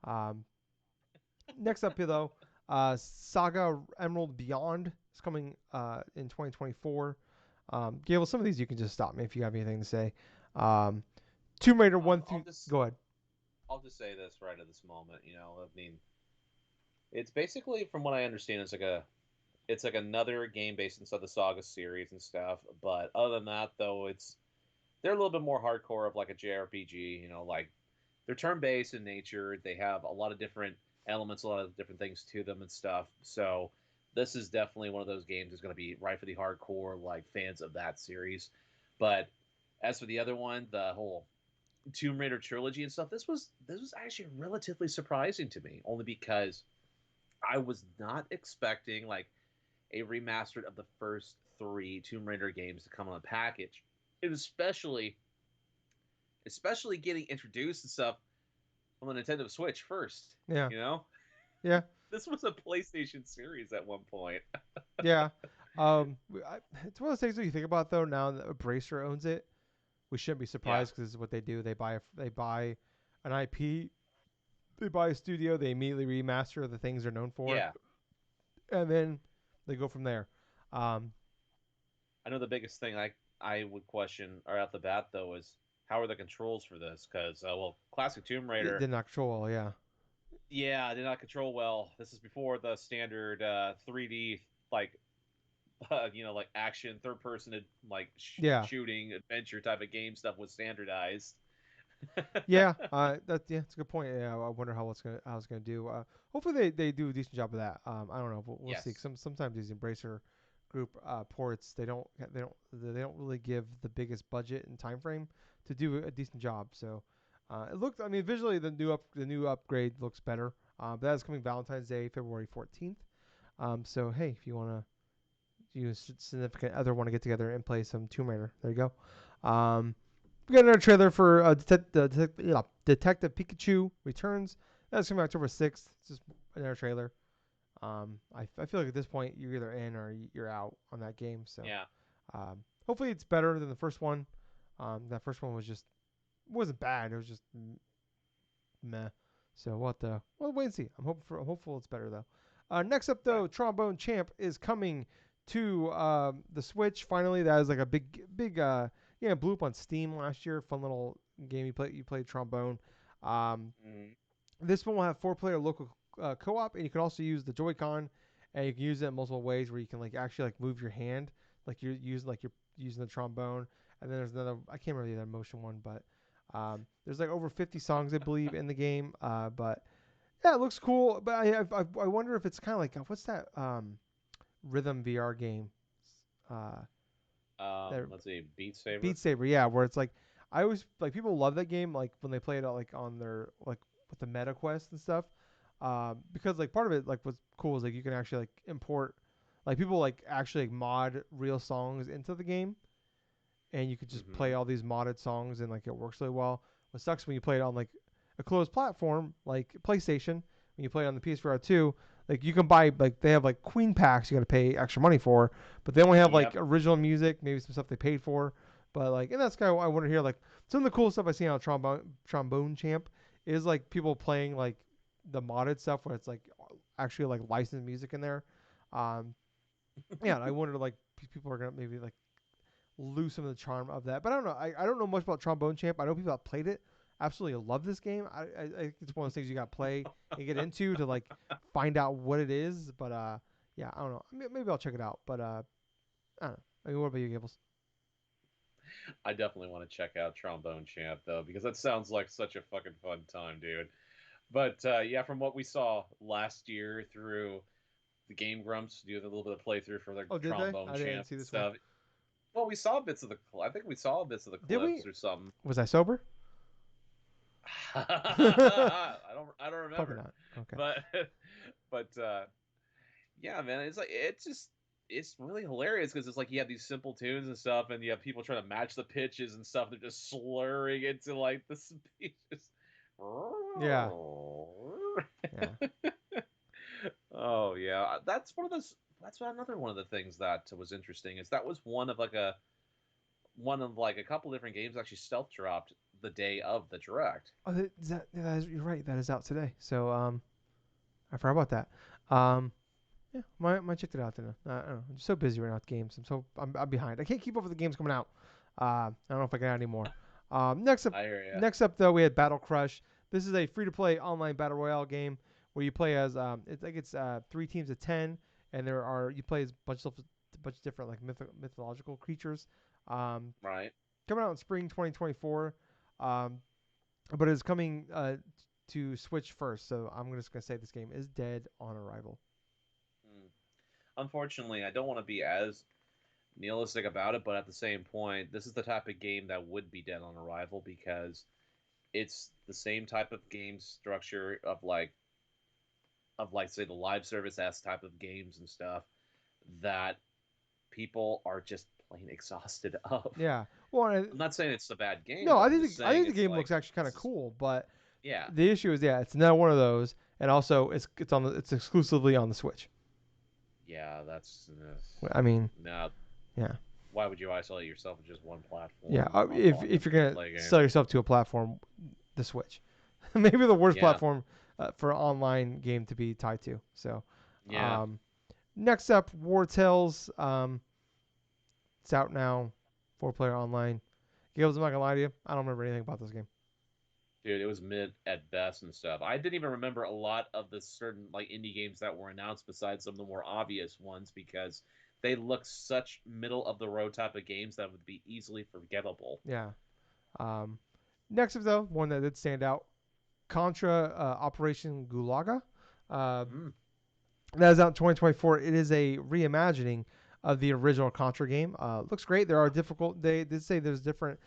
Um, Next up here though, Saga Emerald Beyond is coming in 2024. Gable, some of these you can just stop me if you have anything to say. Um, Tomb Raider one I'll through. just Go ahead. I'll just say this right at this moment. I mean, it's basically, from what I understand, it's like another game based inside the Saga series and stuff. But other than that, though, they're a little bit more hardcore of like a JRPG. Like they're turn based in nature. They have a lot of different elements, a lot of different things to them and stuff. So this is definitely one of those games that's going to be right for the hardcore like fans of that series. But as for the other one, the whole Tomb Raider trilogy and stuff, this was actually relatively surprising to me, only because I was not expecting like a remastered of the first three Tomb Raider games to come on a package, and especially getting introduced and stuff on the Nintendo Switch first. Yeah, You know, yeah, this was a PlayStation series at one point. yeah. It's one of those things that you think about though. Now that Bracer owns it, we shouldn't be Yeah, surprised because this is what they do. They buy an IP, they buy a studio, they immediately remaster the things they're known for, yeah. and then they go from there. Um, I know the biggest thing I would question right off the bat though is how are the controls for this? Because well, classic Tomb it Raider, did not control well. Yeah, yeah, I did not control well. This is before the standard 3D like like action third person like yeah, shooting adventure type of game stuff was standardized. yeah. That's a good point. Yeah, I wonder how it's gonna do. Hopefully they do a decent job of that. I don't know. We'll see. Yes. Sometimes these Embracer Group ports they don't really give the biggest budget and time frame to do a decent job. So it looked. I mean, visually the new upgrade looks better. But that's coming Valentine's Day, February 14th. So hey, if you wanna significant other want to get together and play some Tomb Raider, there you go. We got another trailer for Detective Pikachu Returns. That's coming October 6th. It's just another trailer. I feel like at this point you're either in or you're out on that game. So Yeah. hopefully it's better than the first one. That first one wasn't bad. It was just meh. So we'll wait and see. I'm hopeful it's better though. Next up, Right. though, Trombone Champ is coming to the Switch. Finally, that is like a big yeah, blew up on Steam last year. Fun little game you played trombone. Um, Mm, this one will have 4-player local co-op, and you can also use the Joy-Con, and you can use it in multiple ways where you can like actually like move your hand, like you're using the trombone. And then there's another, I can't remember the other motion one, but there's like over 50 songs I believe in the game. But yeah, it looks cool. But I wonder if it's kind of like what's that rhythm VR game? Uh, that let's see, Beat Saber. Beat Saber, yeah, where it's like I always like people love that game like when they play it like on their like with the Meta Quest and stuff, because like part of it like what's cool is like you can actually like import like people like actually like mod real songs into the game, and you could just play Mm-hmm. all these modded songs and like it works really well. What sucks when you play it on like a closed platform like PlayStation, when you play it on the PS4 2, like you can buy like they have like Queen packs you got to pay extra money for, but they only have like Yep. original music, maybe some stuff they paid for. But like, and that's kind of what I want to hear. Like some of the cool stuff I see on Trombone Champ is like people playing like the modded stuff where it's like actually like licensed music in there. Um, yeah, and I wonder like people are gonna maybe like lose some of the charm of that. But I don't know. I don't know much about Trombone Champ. I know people that played it absolutely love this game. I think it's one of those things you got to play and get into to like find out what it is. But yeah, I don't know. Maybe I'll check it out. But I don't know. I mean, what about you, Gables? I definitely want to check out Trombone Champ though, because that sounds like such a fucking fun time, dude. But yeah, from what we saw last year through the Game Grumps do a little bit of playthrough for their Oh, did they? Trombone I didn't Champ see this one. stuff. Well, we saw bits of the. I think we saw bits of the Did we? clips or something. Was I sober? I don't Probably remember, not. Okay. but but yeah, man, it's like it's really hilarious because it's like you have these simple tunes and stuff, and you have people trying to match the pitches and stuff. They're just slurring into like the speeches. Yeah. Yeah. Oh yeah, that's one of those. That's another one of the things that was interesting is that was one of like a couple different games actually stealth dropped the day of the direct. Oh, you're right. That is out today. So I forgot about that. Yeah, might check it out then. I don't know. I'm so busy right now with games. I'm behind. I can't keep up with the games coming out. I don't know if I can add any more. Next up, I hear ya. though we had Battle Crush. This is a free to play online battle royale game where you play as it's 3 teams of 10, and you play as a bunch of different like mythological creatures. Um, Right. coming out in spring 2024, um, but it's coming to Switch first. So I'm just gonna say this game is dead on arrival. Hmm. Unfortunately, I don't want to be as nihilistic about it, but at the same point, this is the type of game that would be dead on arrival because it's the same type of game structure of like say the live service s type of games and stuff that people are just plain exhausted of. Yeah. Well, I'm not saying it's a bad game, no, but I'm just I saying think the it's game like looks actually kind of this is cool, but yeah, the issue is yeah, it's not one of those, and also it's exclusively on the Switch. yeah, that's I mean, no. yeah, Why would you isolate yourself with just one yeah. platform If to you're gonna play a game? sell yourself to a platform, the Switch, maybe the worst Yeah, platform for an online game to be tied to. So, yeah, um, next up, War Tales. It's out now, 4-player online. Gables, I'm not gonna lie to you, I don't remember anything about this game. dude, it was mid at best and stuff. I didn't even remember a lot of the certain like indie games that were announced besides some of the more obvious ones because they look such middle of the road type of games that would be easily forgettable. Yeah. Um, next up though, one that did stand out, Contra Operation Gulaga. Uh, Mm. that is out in 2024. It is a reimagining of the original Contra game. Looks great. There are difficult. They did say there's different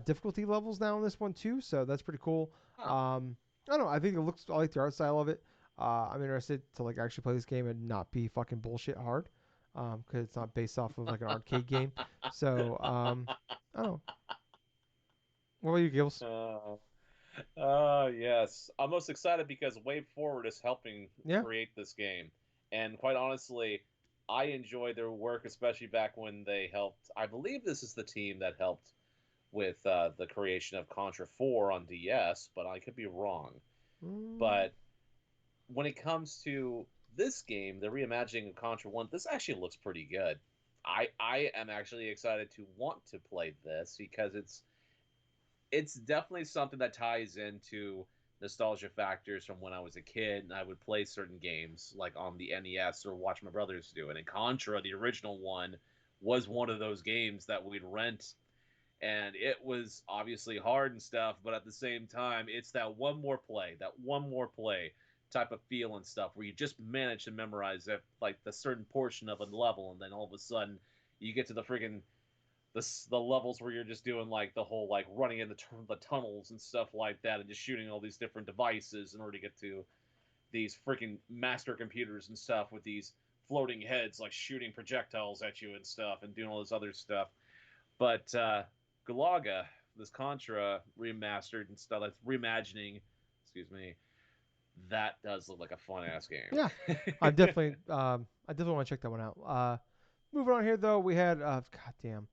difficulty levels now in this one too, so that's pretty cool. Huh. I don't know. I think it looks. I like the art style of it. I'm interested to like actually play this game and not be fucking bullshit hard, because it's not based off of like an arcade game. So I don't know. What about you, Gills? Uh, yes. I'm most excited because Wave Forward is helping Yeah. create this game. And quite honestly, I enjoy their work, especially back when they helped. I believe this is the team that helped with the creation of Contra 4 on DS, but I could be wrong. Mm, But when it comes to this game, the reimagining of Contra 1, this actually looks pretty good. I am actually excited to want to play this because it's definitely something that ties into nostalgia factors from when I was a kid and I would play certain games like on the NES or watch my brothers do it. And Contra, the original one, was one of those games that we'd rent, and it was obviously hard and stuff, but at the same time, it's that one more play type of feel and stuff where you just manage to memorize it, like the certain portion of a level, and then all of a sudden you get to the friggin' the levels where you're just doing like the whole like running in the tunnels and stuff like that, and just shooting all these different devices in order to get to these freaking master computers and stuff with these floating heads like shooting projectiles at you and stuff and doing all this other stuff. But Galaga, this Contra remastered and stuff, that's reimagining, excuse me, that does look like a fun ass game. Yeah, I definitely want to check that one out. Moving on here though, we had goddamn,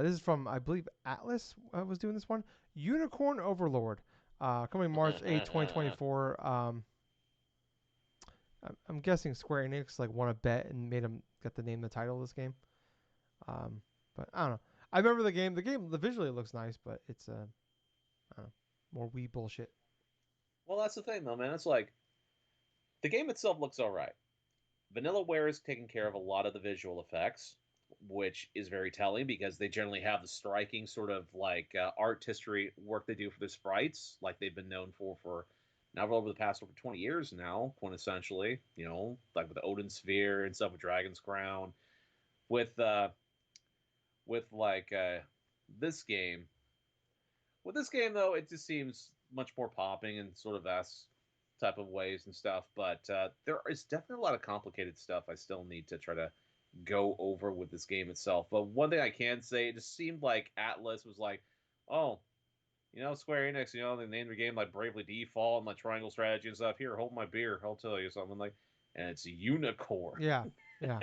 this is from I believe Atlas was doing this one. Unicorn Overlord, coming March 8th, 2024. I'm guessing Square Enix like won a bet and made them get the name the title of this game. Um, but I don't know. I remember the game. The visually looks nice, but it's I don't know, more Wii bullshit. Well, that's the thing though, man. It's like the game itself looks all right. Vanillaware is taking care of a lot of the visual effects, which is very telling because they generally have the striking sort of like art history work they do for the sprites, like they've been known for now over the past over 20 years now, quintessentially. You know, like with the Odin Sphere and stuff with Dragon's Crown, with like this game. With this game though, it just seems much more popping and sort of s type of ways and stuff. But there is definitely a lot of complicated stuff I still need to try to go over with this game itself. But one thing I can say, it just seemed like Atlas was like, oh, Square Enix, they named their game like Bravely Default and like Triangle Strategy and stuff. Here, hold my beer. I'll tell you something like, and it's Unicorn. Yeah, yeah.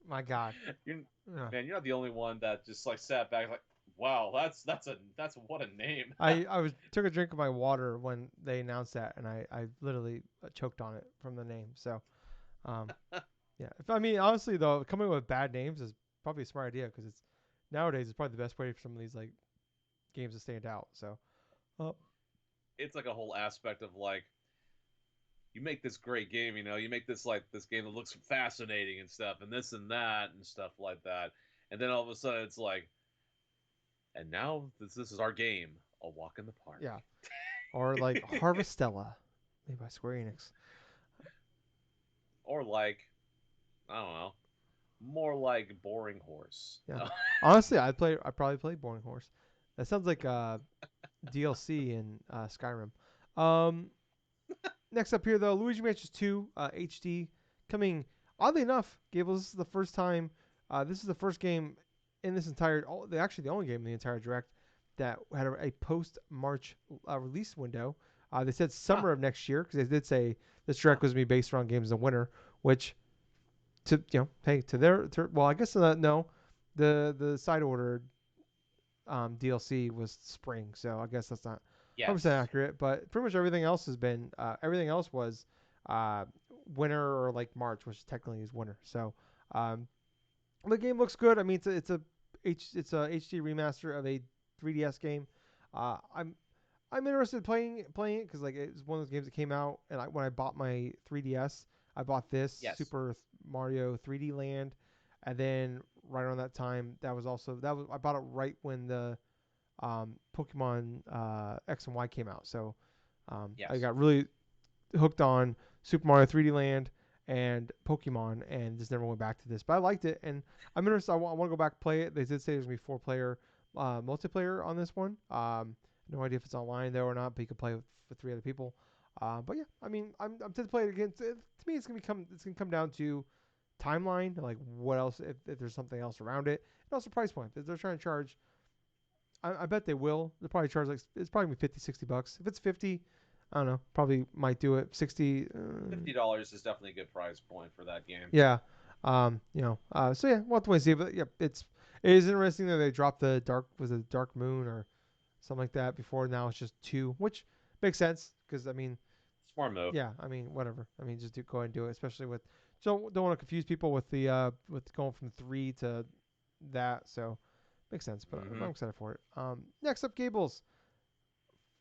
My God. you're, Yeah. man, you're not the only one that just like sat back like, wow, that's what a name. I was took a drink of my water when they announced that, and I literally choked on it from the name. So, um, yeah. If I mean honestly though, coming with bad names is probably a smart idea because it's nowadays it's probably the best way for some of these like games to stand out. So, uh, It's like a whole aspect of like you make this great game, you make this like this game that looks fascinating and stuff, and this and that and stuff like that, and then all of a sudden it's like, and now this is our game, a walk in the park, yeah. Or like Harvestella, made by Square Enix. or like I don't know, more like boring horse. Yeah. Honestly, I probably play Boring Horse. That sounds like DLC in Skyrim. Um, Next up here though, Luigi Mansion 2 HD coming. Oddly enough, Gables, this is the first time. This is the first game in this entire. Actually, the only game in the entire direct that had a post March release window. They said Huh. summer of next year because they did say this direct was going to be based around games in the winter, which hey, well, I guess no, the side ordered DLC was spring, so I guess that's not 100% Yes. accurate. But pretty much everything else has been everything else was uh, winter or like March, which technically is winter. So um, the game looks good. I mean, it's a HD remaster of a 3DS game. I'm interested in playing it because like it's one of those games that came out, and when I bought my 3DS, I bought this Yes. Super Mario 3D Land, and then right around that time, that was I bought it right when the Pokemon X and Y came out. So I Yes. got really hooked on Super Mario 3D Land and Pokemon, and just never went back to this. But I liked it, and I'm interested. I want to go back and play it. They did say there's gonna be 4 player multiplayer on this one. No idea if it's online though or not, but you can play with 3 other people. But yeah, I mean, I'm tempted to play it again. To me, it's gonna come down to timeline, like what else if there's something else around it, and also price point. If they're trying to charge, I bet they will. They'll probably charge like it's probably gonna be 50, $60. If it's 50, I don't know, probably might do it. 60, $50 is definitely a good price point for that game. yeah. So yeah, we'll have to wait and see. But yeah, it is interesting that they dropped the Dark Moon or something like that before. Now it's just 2, which makes sense because I mean, Smart move. Yeah, I mean, whatever. I mean, just go ahead and do it, especially with. So don't want to confuse people with the with going from 3 to that. So makes sense, but I'm Mm-hmm. excited for it. Next up, Gables.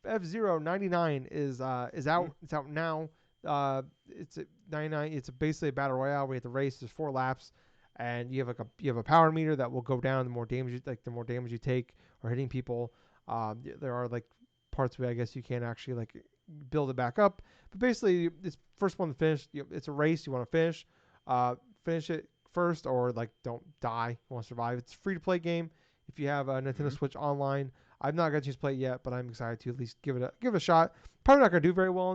F-Zero 99 is out. It's out now. It's a 99. It's basically a battle royale. We have to race. There's 4 laps, and you have a power meter that will go down the more damage the more damage you take or hitting people. There are like parts of it I guess you can't actually like build it back up. But basically, it's first one to finish. It's a race. You want to finish. Finish it first or like don't die. You want to survive. It's a free to play game. If you have a Nintendo Mm-hmm. Switch Online, I've not got a chance to play it yet, but I'm excited to at least give it a shot. Probably not gonna do very well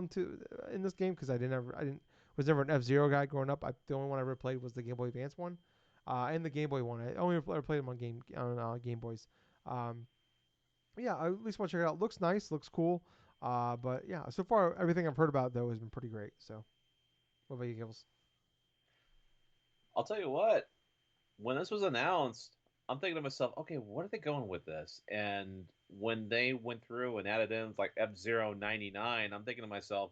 in this game because I didn't was never an F-Zero guy growing up. The only one I ever played was the Game Boy Advance one, and the Game Boy one. I only ever played them on Game Boys. Um, yeah, I at least want to check it out. Looks nice, looks cool. But yeah, so far everything I've heard about though has been pretty great. So, what about you, Gibbles? I'll tell you what. When this was announced, I'm thinking to myself, okay, what are they going with this? And when they went through and added in like F-Zero 99, I'm thinking to myself,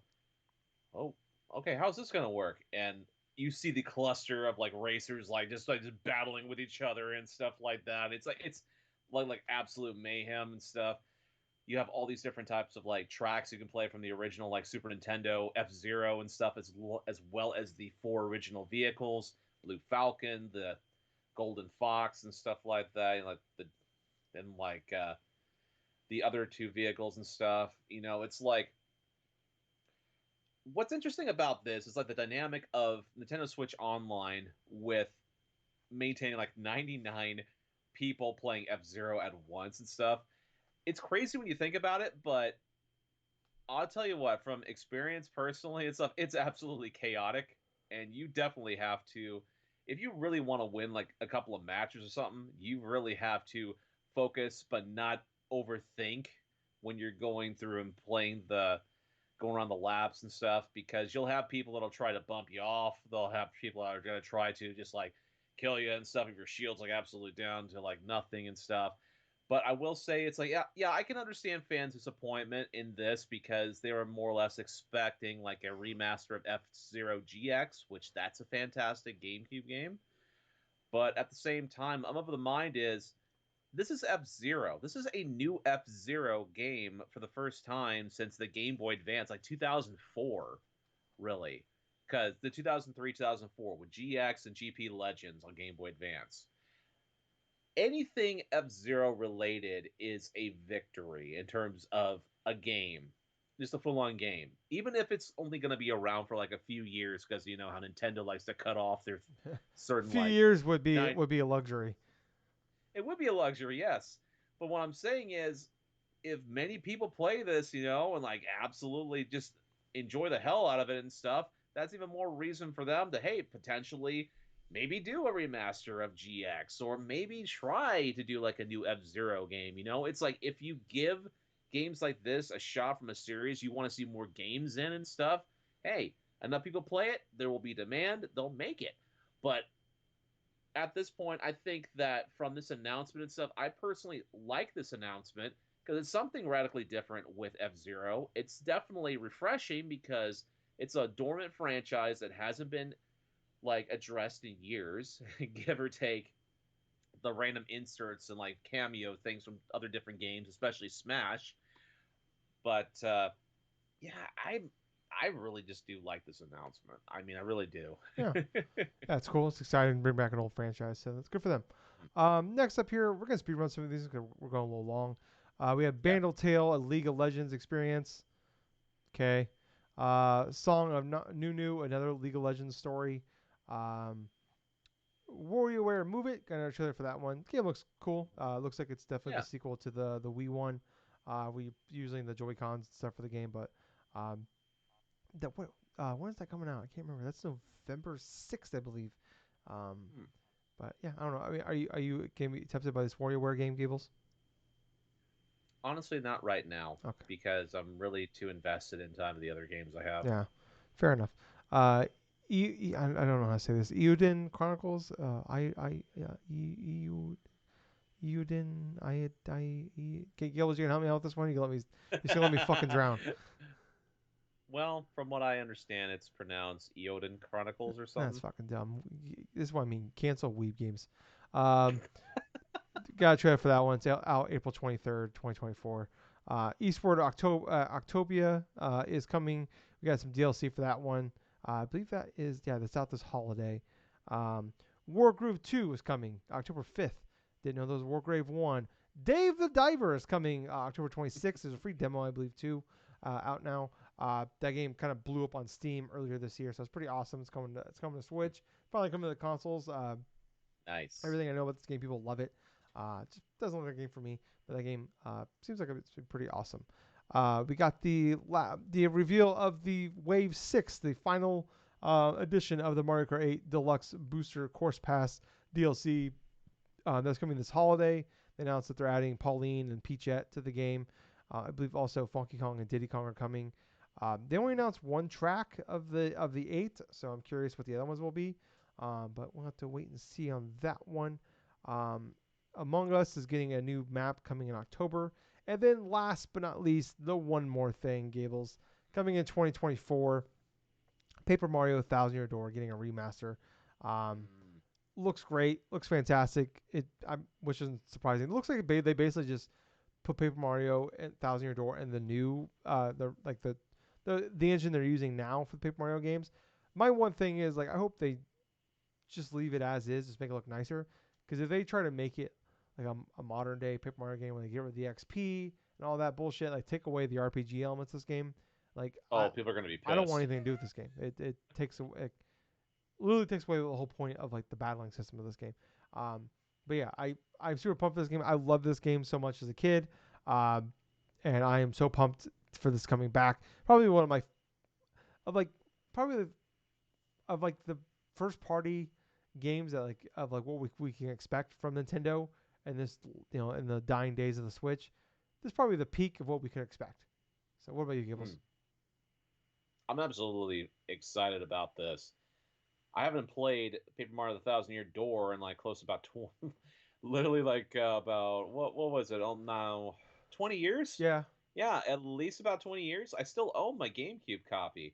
oh, okay, how's this gonna work? And you see the cluster of like racers like just battling with each other and stuff like that. It's like absolute mayhem and stuff. You have all these different types of like tracks you can play from the original like Super Nintendo F Zero and stuff, as well as the 4 original vehicles, Blue Falcon, the Golden Fox, and stuff like that. And the other 2 vehicles and stuff. It's like what's interesting about this is like the dynamic of Nintendo Switch Online with maintaining like 99 people playing F Zero at once and stuff. It's crazy when you think about it, but I'll tell you what, from experience personally, it's absolutely chaotic, and you definitely have to, if you really want to win like a couple of matches or something, you really have to focus but not overthink when you're going through and going around the laps and stuff because you'll have people that'll try to bump you off. They'll have people that are going to try to just like kill you and stuff if your shield's like absolutely down to like nothing and stuff. But I will say it's like yeah, I can understand fans' disappointment in this because they were more or less expecting like a remaster of F-Zero GX, which that's a fantastic GameCube game. But at the same time, I'm of the mind is this is F-Zero. This is a new F-Zero game for the first time since the Game Boy Advance, like 2004, really. Because the 2003, 2004 with GX and GP Legends on Game Boy Advance. Anything F-Zero related is a victory in terms of a game. Just a full on game. Even if it's only going to be around for like a few years, because you know how Nintendo likes to cut off their A certain few like years nine. would be a luxury. It would be a luxury, yes. But what I'm saying is, if many people play this, and like absolutely just enjoy the hell out of it and stuff, that's even more reason for them to, hey, potentially maybe do a remaster of GX or maybe try to do like a new F-Zero game. It's like if you give games like this a shot from a series you want to see more games in and stuff, hey, enough people play it, there will be demand, they'll make it. But at this point, I think that from this announcement and stuff, I personally like this announcement because it's something radically different with F Zero. It's definitely refreshing because it's a dormant franchise that hasn't been like addressed in years, give or take the random inserts and like cameo things from other different games, especially Smash. But yeah, I really just do like this announcement. I mean, I really do. Yeah, that's cool. It's exciting to bring back an old franchise, so that's good for them. Next up here, we're gonna speed run some of these because we're going a little long. We have Okay. Bandle Tale, a League of Legends experience. Okay. Song of Nunu, another League of Legends story. Um, WarioWare Move It, got another trailer for that one. Game looks cool. Looks like it's definitely the Yeah. sequel to the Wii one. We using the Joy Cons and stuff for the game, but um, when is that coming out? I can't remember. That's November 6th, I believe. Um, Hmm. but yeah, I don't know. I mean, are you tempted by this WarioWare game, Gables? Honestly, not right now Okay. because I'm really too invested in time of the other games I have. Yeah, fair enough. Uh, I don't know how to say this. Euden Chronicles. Yeah, Euden. Okay, Gilbert, you gonna help me out with this one? You just gonna let me fucking drown. Well, from what I understand, it's pronounced Eoden Chronicles or That's something. fucking dumb. This is what I mean. Cancel Weeb Games. Um, got a trailer for that one. It's out April 23rd, 2024. Eastward Octopia is coming. We got some DLC for that one. I believe that's out this holiday. Um, Wargroove 2 is coming October 5th. Didn't know those. Wargrave 1. Dave the Diver is coming October 26th. There's a free demo, I believe, too, out now. That game kind of blew up on Steam earlier this year, so it's pretty awesome. It's coming to Switch. Probably coming to the consoles. Nice. Everything I know about this game, people love it. It just doesn't look like a game for me, but that game seems like it's pretty awesome. We got the reveal of the Wave 6, the final edition of the Mario Kart 8 Deluxe Booster Course Pass DLC. That's coming this holiday. They announced that they're adding Pauline and Peachette to the game. I believe also Funky Kong and Diddy Kong are coming. They only announced one track of the eight, so I'm curious what the other ones will be. But we'll have to wait and see on that one. Um, Among Us is getting a new map coming in October. And then last but not least, the one more thing, Gables, coming in 2024, Paper Mario Thousand Year Door getting a remaster. Um, Mm. looks great, looks fantastic. Which isn't surprising. It looks like they basically just put Paper Mario and Thousand Year Door and the new the engine they're using now for the Paper Mario games. My one thing is like I hope they just leave it as is, just make it look nicer. Because if they try to make it like a modern day Paper Mario game, when they get rid of the XP and all that bullshit, like take away the RPG elements of this game, like Oh, people are going to be I don't want pissed. anything to do with this game. It literally takes away the whole point of like the battling system of this game. Um, but yeah, I'm super pumped for this game. I love this game so much as a kid, um, and I am so pumped for this coming back. Probably one of my of like probably of like the first party games that like what we can expect from Nintendo and this in the dying days of the Switch. This is probably the peak of what we can expect. So what about you, Gibbles? Hmm. I'm absolutely excited about this. I haven't played Paper Mario: The Thousand Year Door in like close to about 20, literally like about what was it? Oh, now 20 years? Yeah, Yeah, at least about 20 years. I still own my GameCube copy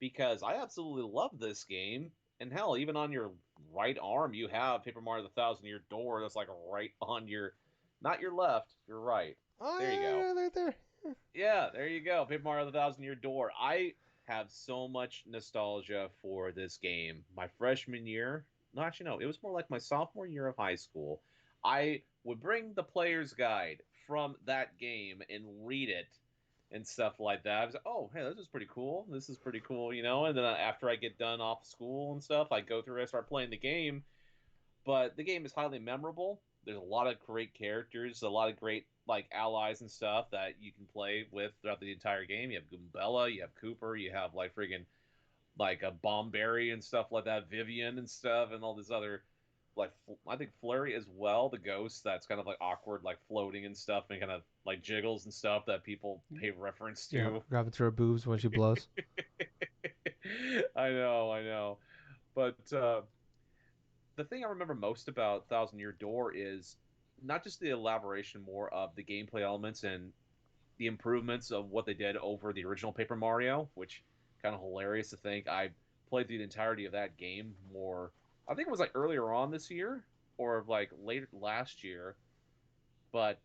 because I absolutely love this game. And hell, even on your right arm, you have Paper Mario: The Thousand Year Door. That's like right on your, not your left, your right. oh There you yeah, go. yeah, right there. Yeah, there you go. Paper Mario: The Thousand Year Door. I have so much nostalgia for this game. My freshman year, no, actually no, it was more like my sophomore year of high school. I would bring the player's guide from that game and read it and stuff like that. I was like, oh, hey, this is pretty cool. This is pretty cool, you know. And then after I get done off school and stuff, I go through, I start playing the game, but the game is highly memorable. There's a lot of great characters, a lot of great like allies and stuff that you can play with throughout the entire game. You have Goombella, you have Cooper, you have like friggin' like a Bomberry and stuff like that, Vivian and stuff, and all this other like I think Flurry as well, the ghost that's kind of like awkward, like floating and stuff, and kind of like jiggles and stuff that people pay reference Yeah, to. grabbing to her boobs when she blows. I know, but the thing I remember most about Thousand Year Door is not just the elaboration more of the gameplay elements and the improvements of what they did over the original Paper Mario, which kind of hilarious to think I played through the entirety of that game more. I think it was like earlier on this year or like later last year, but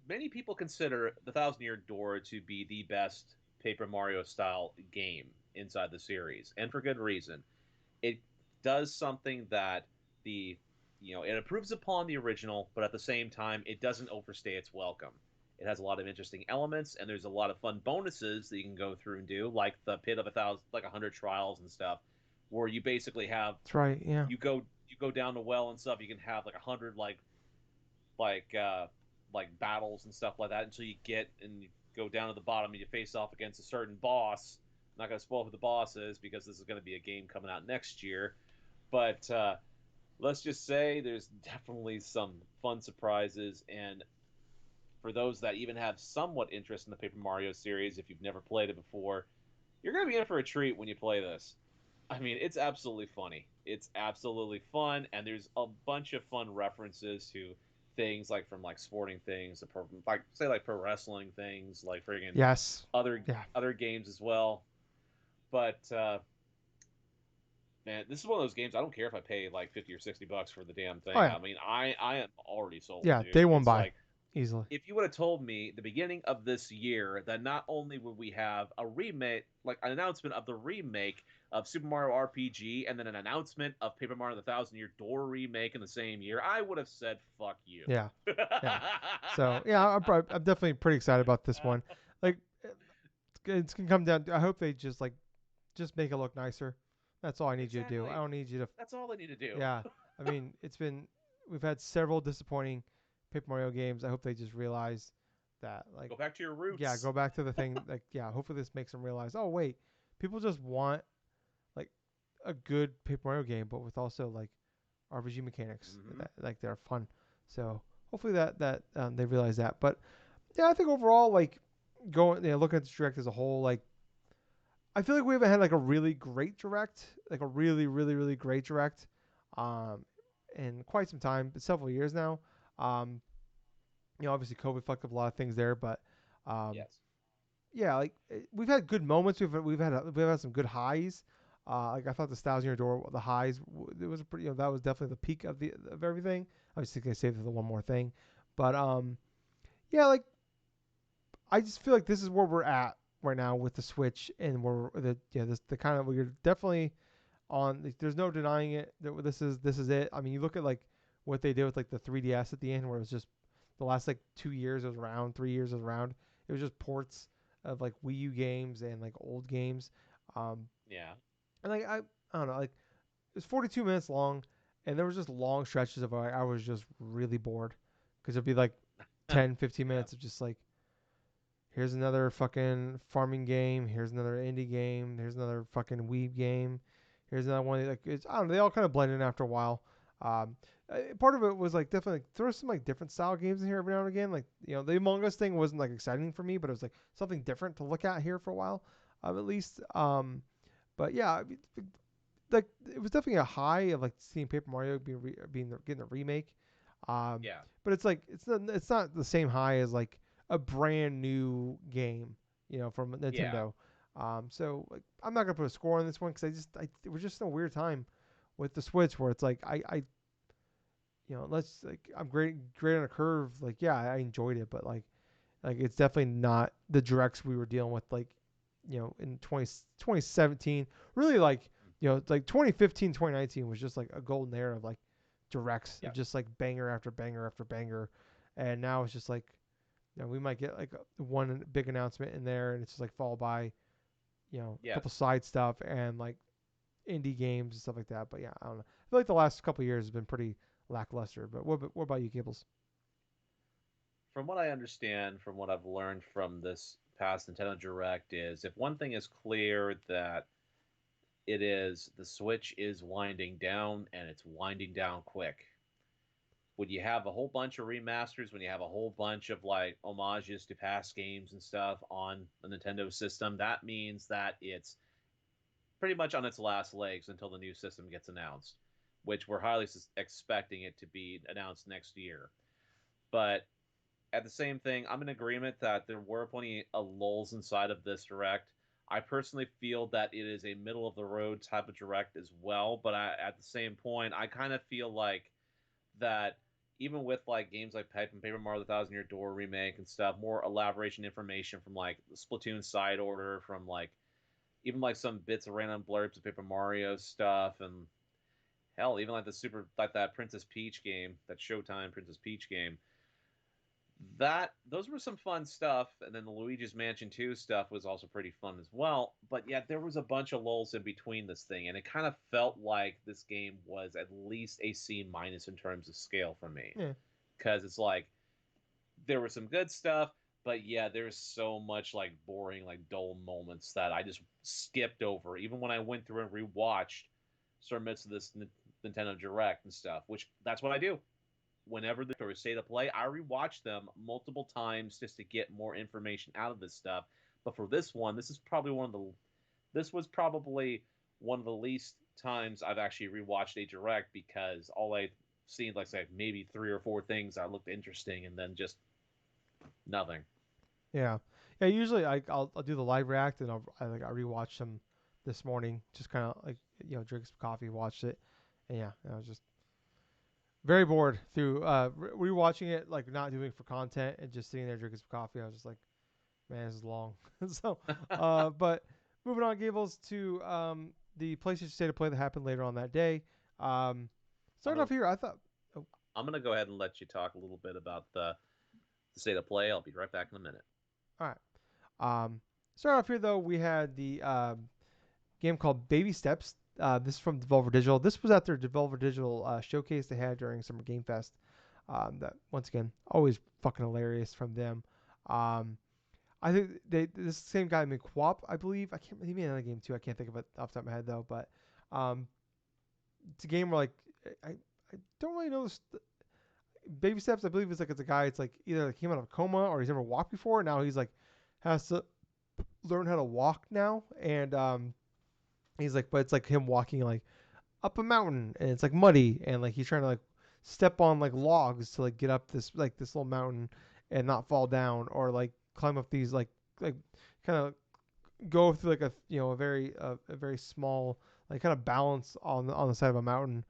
many people consider the Thousand Year Door to be the best Paper Mario style game inside the series, and for good reason. It does something that the it improves upon the original, but at the same time it doesn't overstay its welcome. It has a lot of interesting elements, and there's a lot of fun bonuses that you can go through and do, like the pit of 1,000, like 100 trials and stuff, where you basically have That's right. Yeah. you go down the well and stuff. You can have like 100 like uh like battles and stuff like that until you get and you go down to the bottom and you face off against a certain boss. I'm not going to spoil who the boss is because this is going to be a game coming out next year, but let's just say there's definitely some fun surprises. And for those that even have somewhat interest in the Paper Mario series, if you've never played it before, you're going to be in for a treat when you play this. I mean, it's absolutely funny. It's absolutely fun, and there's a bunch of fun references to things like from like sporting things, like say like pro wrestling things, like friggin' Yes. other Yeah. other games as well. But man, this is one of those games. I don't care if I pay like 50 or 60 bucks for the damn Oh thing. yeah. I mean, I am already sold, Yeah. Day dude. one It's buy like easily. if you would have told me the beginning of this year that not only would we have a remake, like an announcement of the remake of Super Mario RPG, and then an announcement of Paper Mario: The Thousand Year Door remake in the same year, I would have said "fuck you." Yeah. Yeah. So yeah, I'm definitely pretty excited about this one. Like it's gonna come down. I hope they just make it look nicer. That's all I need you to do. I Exactly. don't need you to. That's all I need to do. Yeah. I mean, we've had several disappointing Paper Mario games. I hope they just realize that like Go back to your yeah, roots. go back to the thing like yeah. Hopefully this makes them realize. Oh wait, people just want like a good Paper Mario game, but with also like RPG mechanics Mm-hmm. that like they're fun. So hopefully that they realize that. But yeah, I think overall like looking at the direct as a whole, like I feel like we haven't had like a really great direct, like a really great direct, um, in quite some time, but several years now. Um, obviously COVID fucked up a lot of things there, but um, Yes. yeah, like we've had good moments. We've had some good highs. Like I thought the Thousand Year Door, the highs, it was a pretty. That was definitely the peak of everything. Obviously, they saved it for the one more thing, but yeah, like I just feel like this is where we're at right now with the Switch, and we're the yeah this the kind of we're definitely on. Like, there's no denying it. That this is it. I mean, you look at like what they did with like the 3DS at the end, where it was just the last like 2 years it was around, 3 years it was around. It was just ports of like Wii U games and like old games. Um, Yeah. and like I don't know, like it was 42 minutes long, and there was just long stretches of I was just really bored because it'd be like 10, 15 Yeah. minutes of just like here's another fucking farming game. Here's another indie game. Here's another fucking weeb game. Here's another one. Like I don't know. They all kind of blend in after a while. Um, Part of it was like definitely like, throw some like different style games in here every now and again. Like the Among Us thing wasn't like exciting for me, but it was like something different to look at here for a while, at least. But yeah, I mean, like it was definitely a high of like seeing Paper Mario getting a remake. Um, Yeah. but it's not the same high as like a brand new game, from Yeah. Nintendo. So like I'm not gonna put a score on this one because it was just a weird time with the Switch where it's like let's like I'm great on a curve. Like yeah, I enjoyed it, but like it's definitely not the directs we were dealing with like in 2017. Really like like 2015, 2019 was just like a golden era of like directs of Yeah. just like banger after banger after banger, and now it's just like we might get like one big announcement in there, and it's just like followed by a couple Yes. side stuff and like indie games and stuff like that. But yeah, I don't know. I feel like the last couple of years has been pretty lackluster. But what about you, Gables? From what I understand, from what I've learned from this past Nintendo Direct, is if one thing is clear that it is the Switch is winding down and it's winding down quick. When you have a whole bunch of remasters, when you have a whole bunch of like homages to past games and stuff on the Nintendo system, that means that it's pretty much on its last legs until the new system gets announced, which we're highly expecting it to be announced next year. But at the same thing, I'm in agreement that there were plenty of lulls inside of this direct. I personally feel that it is a middle of the road type of direct as well, but at the same point, I kind of feel like that even with like games like Paper Mario: The Thousand Year Door remake and stuff, more elaboration information from like the Splatoon side order, from like even like some bits of random blurbs of Paper Mario stuff, and hell, even like the super like that Princess Peach game, that Showtime Princess Peach game, that those were some fun stuff. And then the Luigi's Mansion 2 stuff was also pretty fun as well. But yeah, there was a bunch of lulls in between this thing, and it kind of felt like this game was at least a C minus in terms of scale for me, Yeah, because it's like there was some good stuff, but yeah, there's so much like boring, like dull moments that I just skipped over, even when I went through and rewatched certain bits of this Nintendo Direct and stuff, which that's what I do whenever the or state of play. I rewatch them multiple times just to get more information out of this stuff. But for this one, this was probably one of the least times I've actually rewatched a direct, because all I seen like say maybe 3 or 4 things that looked interesting, and then just nothing. Yeah, yeah. Usually I'll do the live react and I rewatched them this morning. Just kind of like drink some coffee, watched it, and yeah, I was just very bored through rewatching it, like not doing it for content and just sitting there drinking some coffee. I was just like, man, this is long. So, but moving on, Gables, to the PlayStation State of Play that happened later on that day. Um, I'm starting gonna off here, I thought, oh, I'm gonna go ahead and let you talk a little bit about the state of play. I'll be right back in a minute. all right. Starting off here though, we had the game called Baby Steps. This is from Devolver Digital. This was at their Devolver Digital showcase they had during Summer Game Fest. That once again, always fucking hilarious from them. Um, I think this same guy made Quap, I believe. I can't. He made another game too. I can't think of it off the top of my head though. But um, it's a game where like I don't really know this. Baby Steps, I believe, is like it's a guy. It's like either like came out of a coma or he's never walked before. Now he's like has to learn how to walk now, and he's like, but it's like him walking like up a mountain, and it's like muddy, and like he's trying to like step on like logs to like get up this little mountain and not fall down, or like climb up these like kind of go through like a very small like kind of balance on the side of a mountain,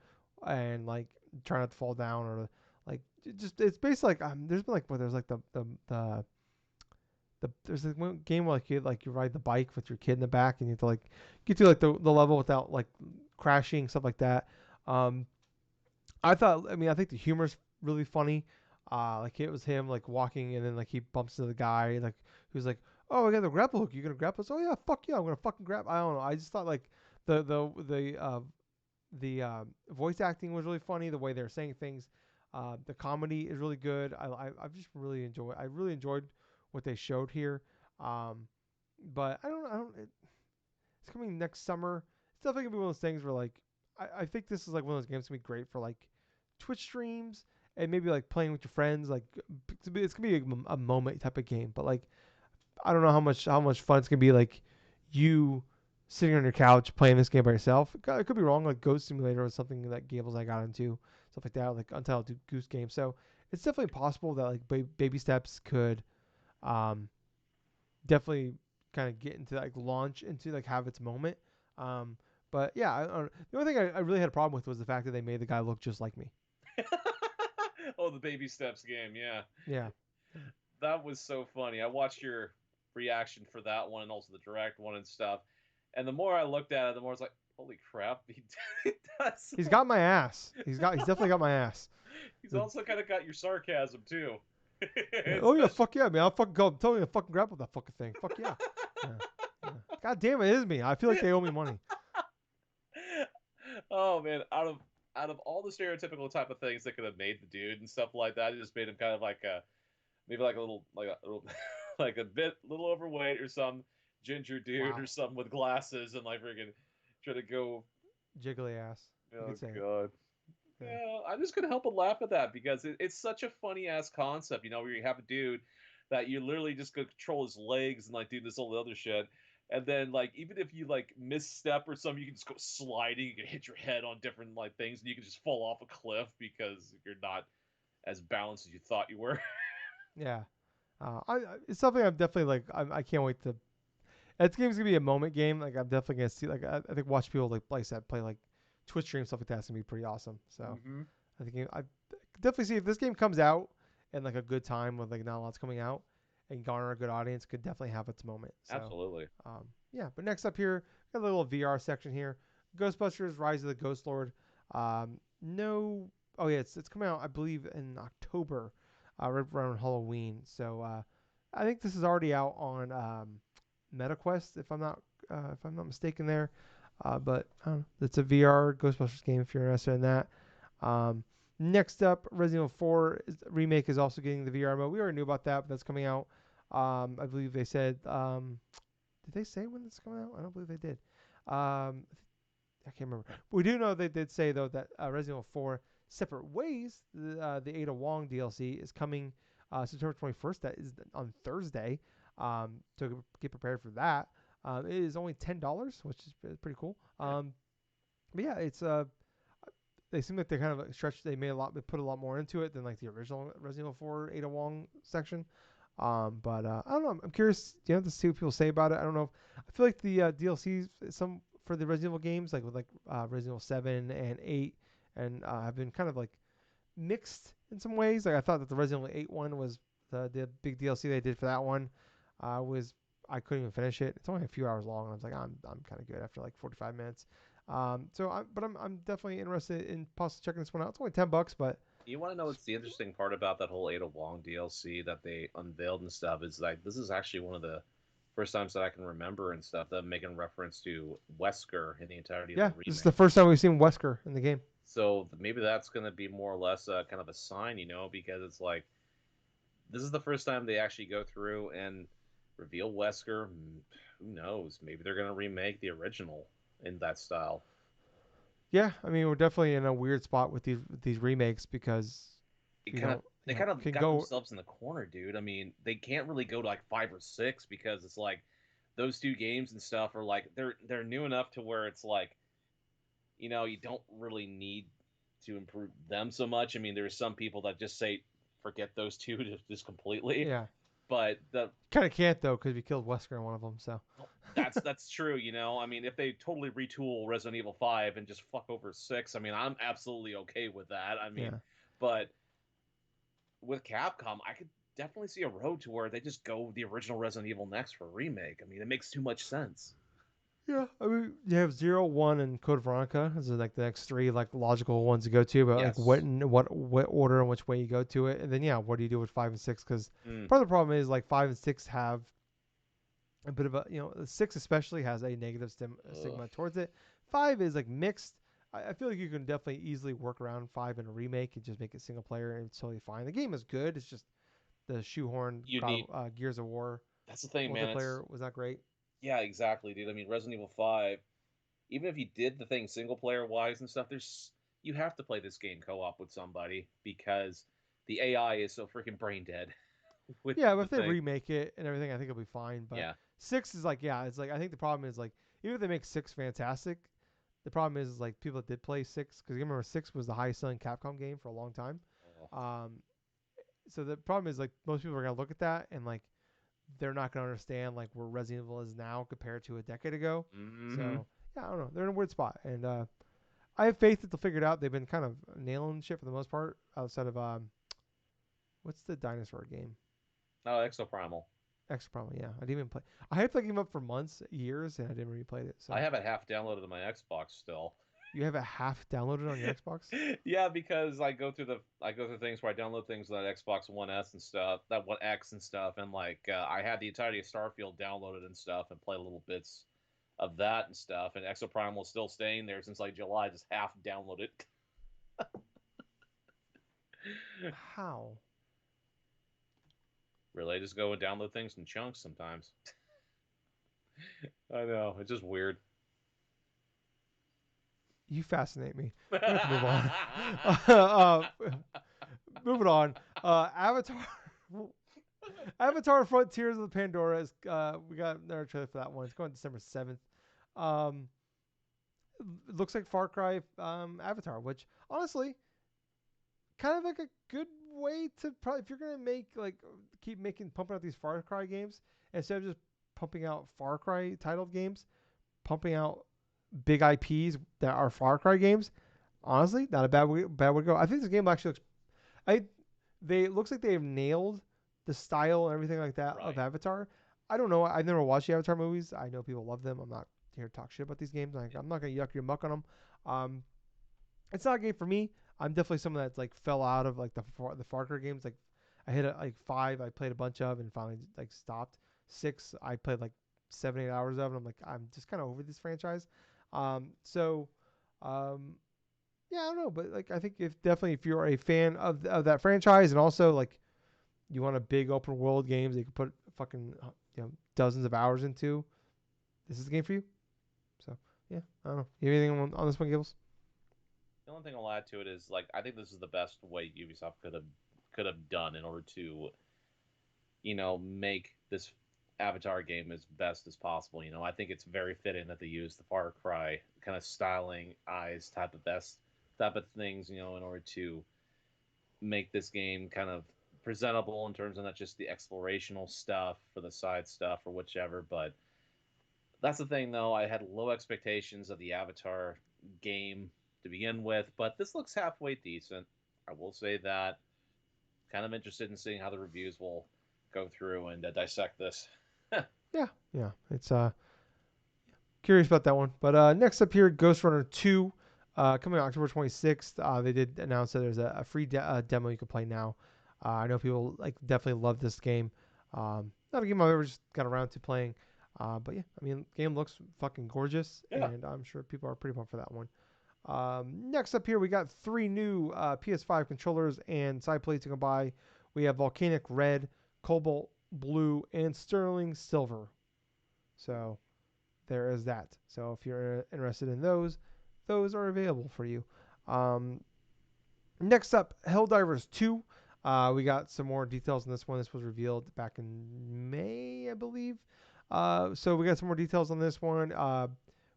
and like try not to fall down, or like just it's basically like there's been like where there's like there's a game where like you ride the bike with your kid in the back, and you have to like get to like the level without like crashing, stuff like that. Um, I think the humor's really funny. Like it was him like walking, and then like he bumps into the guy like who's like, "Oh, I got the grapple hook. You gonna grapple us? Oh yeah, fuck yeah, I'm gonna fucking grab." I don't know. I just thought like the the the uh, the voice acting was really funny. The way they're saying things, the comedy is really good. I've just really enjoyed. I really enjoyed what they showed here. Um, but I don't. It's coming next summer. It's definitely gonna be one of those things where like I think this is like one of those games gonna be great for like Twitch streams and maybe like playing with your friends. Like it's gonna be a moment type of game. But like I don't know how much fun it's gonna be like you sitting on your couch playing this game by yourself. It could be wrong. Like Ghost Simulator or something that Gables I got into, stuff like that, like Untitled Goose Game. So it's definitely possible that like Baby Steps could um, definitely kind of get into like launch into like have its moment. Um, but yeah, the only thing I really had a problem with was the fact that they made the guy look just like me. Oh, the baby steps game, yeah. Yeah, That was so funny. I watched your reaction for that one and also the direct one and stuff. And the more I looked at it, the more I was like, holy crap, he does. he's got my ass. He's definitely got my ass. He's The, also kind of got your sarcasm too. oh yeah, Especially. fuck yeah, man! I'll fucking go. Tell me to fucking grapple that fucking thing. Fuck yeah. Yeah. Yeah. God damn it, it is me. I feel like they owe me money. Oh man, out of all the stereotypical type of things that could have made the dude and stuff like that, it just made him kind of like a maybe like a little like a bit little overweight or some ginger dude Wow, or something with glasses and like freaking try to go. jiggly ass. You Oh could say it. god. Yeah. Yeah, I'm just gonna help but laugh at that because it's such a funny ass concept, where you have a dude that you literally just go control his legs and like do this all the other shit. And then like even if you like misstep or something, you can just go sliding, you can hit your head on different like things, and you can just fall off a cliff because you're not as balanced as you thought you were. Yeah. It's something I'm definitely like. I can't wait to. That game's gonna be a moment game. Like I'm definitely gonna see. Like I think watch people like I said play like Twitch stream stuff like that's gonna be pretty awesome. So Mm-hmm. I think I definitely see if this game comes out in like a good time with like not a lot's coming out and garner a good audience, could definitely have its moment. So Absolutely. yeah. But next up here, got a little VR section here. Ghostbusters: Rise of the Ghost Lord. No. Oh yeah, it's coming out I believe in October, right around Halloween. So I think this is already out on MetaQuest if I'm not mistaken there. But I don't know. It's a VR Ghostbusters game if you're interested in that. Um, Next up, Resident Evil 4 remake is also getting the VR mode. We already knew about that, but that's coming out. I believe they said. Did they say when it's coming out? I don't believe they did. I can't remember. But we do know they did say though that Resident Evil 4 Separate Ways, the Ada Wong DLC, is coming September 21st. That is on Thursday. So get prepared for that. It is only $10, which is pretty cool. Yeah. But yeah, it's they seem like they kind of like stretched. They put a lot more into it than like the original Resident Evil 4 Ada Wong section. But I don't know. I'm curious, to see what people say about it. I don't know. I feel like the DLCs some for the Resident Evil games, like with like Resident Evil 7 and 8, and have been kind of like mixed in some ways. Like I thought that the Resident Evil 8 one was the big DLC they did for that one. Was I couldn't even finish it. It's only a few hours long, and I was like, I'm kind of good after like 45 minutes. I'm definitely interested in possibly checking this one out. It's only $10, but You want to know what's the interesting part about that whole Ada Wong DLC that they unveiled and stuff? Is like this is actually one of the first times that I can remember and stuff that making reference to Wesker in the entirety of the yeah, this is the remake. first time we've seen Wesker in the game. So maybe that's going to be more or less kind of a sign, because it's like this is the first time they actually go through and reveal Wesker. Who knows? Maybe they're going to remake the original in that style. Yeah, I mean we're definitely in a weird spot with these remakes because It we kind of don't, they kind of can got go. themselves in the corner, dude. I mean, they can't really go to like 5 or 6 because it's like those two games and stuff are like they're new enough to where it's like you don't really need to improve them so much. I mean, there's some people that just say forget those two just completely, Yeah, but the kind of can't though because we killed Wesker in one of them. So that's true. I mean, if they totally retool Resident Evil 5 and just fuck over 6, I mean, I'm absolutely okay with that. I mean, yeah. but with Capcom, I could definitely see a road to where they just go the original Resident Evil next for a remake. I mean, it makes too much sense. Yeah, I mean, you have 0, 1, and Code Veronica. Those are like the next three like logical ones to go to. But like Yes. what order and which way you go to it, and then yeah, what do you do with 5 and 6? Because Mm. part of the problem is like 5 and 6 have a bit of a 6 especially has a negative Ugh. stigma towards it. 5 is like mixed. I feel like you can definitely easily work around 5 in a remake and just make it single player and it's totally fine. The game is good. It's just the shoehorn You need. Gears of War That's the thing, man. It's multiplayer was not great. yeah, exactly, dude. I mean, Resident Evil 5. Even if you did the thing single player wise and stuff, there's you have to play this game co-op with somebody because the AI is so freaking brain dead with Yeah, but the if they thing. remake it and everything, I think it'll be fine. But Yeah. 6 is like, yeah, it's like I think the problem is like even if they make 6 fantastic, the problem is like people that did play 6 because you remember 6 was the highest selling Capcom game for a long time. Oh. Um, so the problem is like most people are gonna look at that and like they're not gonna understand like where Resident Evil is now compared to a decade ago. Mm-hmm. So yeah, I don't know. They're in a weird spot, and I have faith that they'll figure it out. They've been kind of nailing shit for the most part, outside of what's the dinosaur game? Oh, Exoprimal. Extra probably, yeah. I didn't even play. I had that game up for months, years, and I didn't really play it. I So have it half downloaded on my Xbox still. you have it half downloaded on your Xbox? Yeah, because I go through things where I download things on that Xbox One S and stuff, that One X and stuff, and like I had the entirety of Starfield downloaded and stuff, and play little bits of that and stuff. And Exoprimal is still staying there since like July, just half downloaded. How? Really, I just go and download things in chunks sometimes. I know it's just weird. You fascinate me. We're gonna have to move on. uh, moving on. Avatar. Avatar: Frontiers of the Pandora is. We got another trailer for that one. It's going December 7th. Um, it looks like Far Cry Avatar, which honestly kind of like a good way to probably if you're gonna make like keep making pumping out these Far Cry games instead of just pumping out Far Cry titled games, pumping out big IPs that are Far Cry games. Honestly, not a bad way to go. I think this game actually looks. I they it looks like they've nailed the style and everything like that of Right. Avatar. I don't know. I've never watched the Avatar movies. I know people love them. I'm not here to talk shit about these games. Like, I'm not gonna yuck your muck on them. Um, it's not a game for me. I'm definitely someone that like fell out of like the Far Cry games. Like I hit like 5, I played a bunch of and finally like stopped. 6, I played like 7, 8 hours of, and I'm like I'm just kind of over this franchise. So um, yeah, I don't know, but like I think if you're a fan of that franchise and also like you want a big open world games that you can put fucking dozens of hours into, this is the game for you. So yeah, I don't know. You have anything on this one, Gables? The only thing I'll add to it is like I think this is the best way Ubisoft could have done in order to make this Avatar game as best as possible. I think it's very fitting that they use the Far Cry kind of styling eyes type of best type of things, in order to make this game kind of presentable in terms of not just the explorational stuff for the side stuff or whichever. But that's the thing, though. I had low expectations of the Avatar game to begin with, but this looks halfway decent. I will say that. Kind of interested in seeing how the reviews will go through and dissect this. Yeah, yeah. It's curious about that one. But next up here, Ghost Runner 2, coming out October 26th. They did announce that there's a free demo you can play now. I know people like definitely love this game. Not a game I've ever just got around to playing. But yeah, I mean, game looks fucking gorgeous, Yeah. and I'm sure people are pretty pumped for that one. Next up here, we got three new PS5 controllers and side plates you can buy. We have Volcanic Red, Cobalt Blue, and Sterling Silver. So there is that. So if you're interested in those are available for you. Um, Next up, Helldivers 2. We got some more details on this one. This was revealed back in May, I believe. So we got some more details on this one.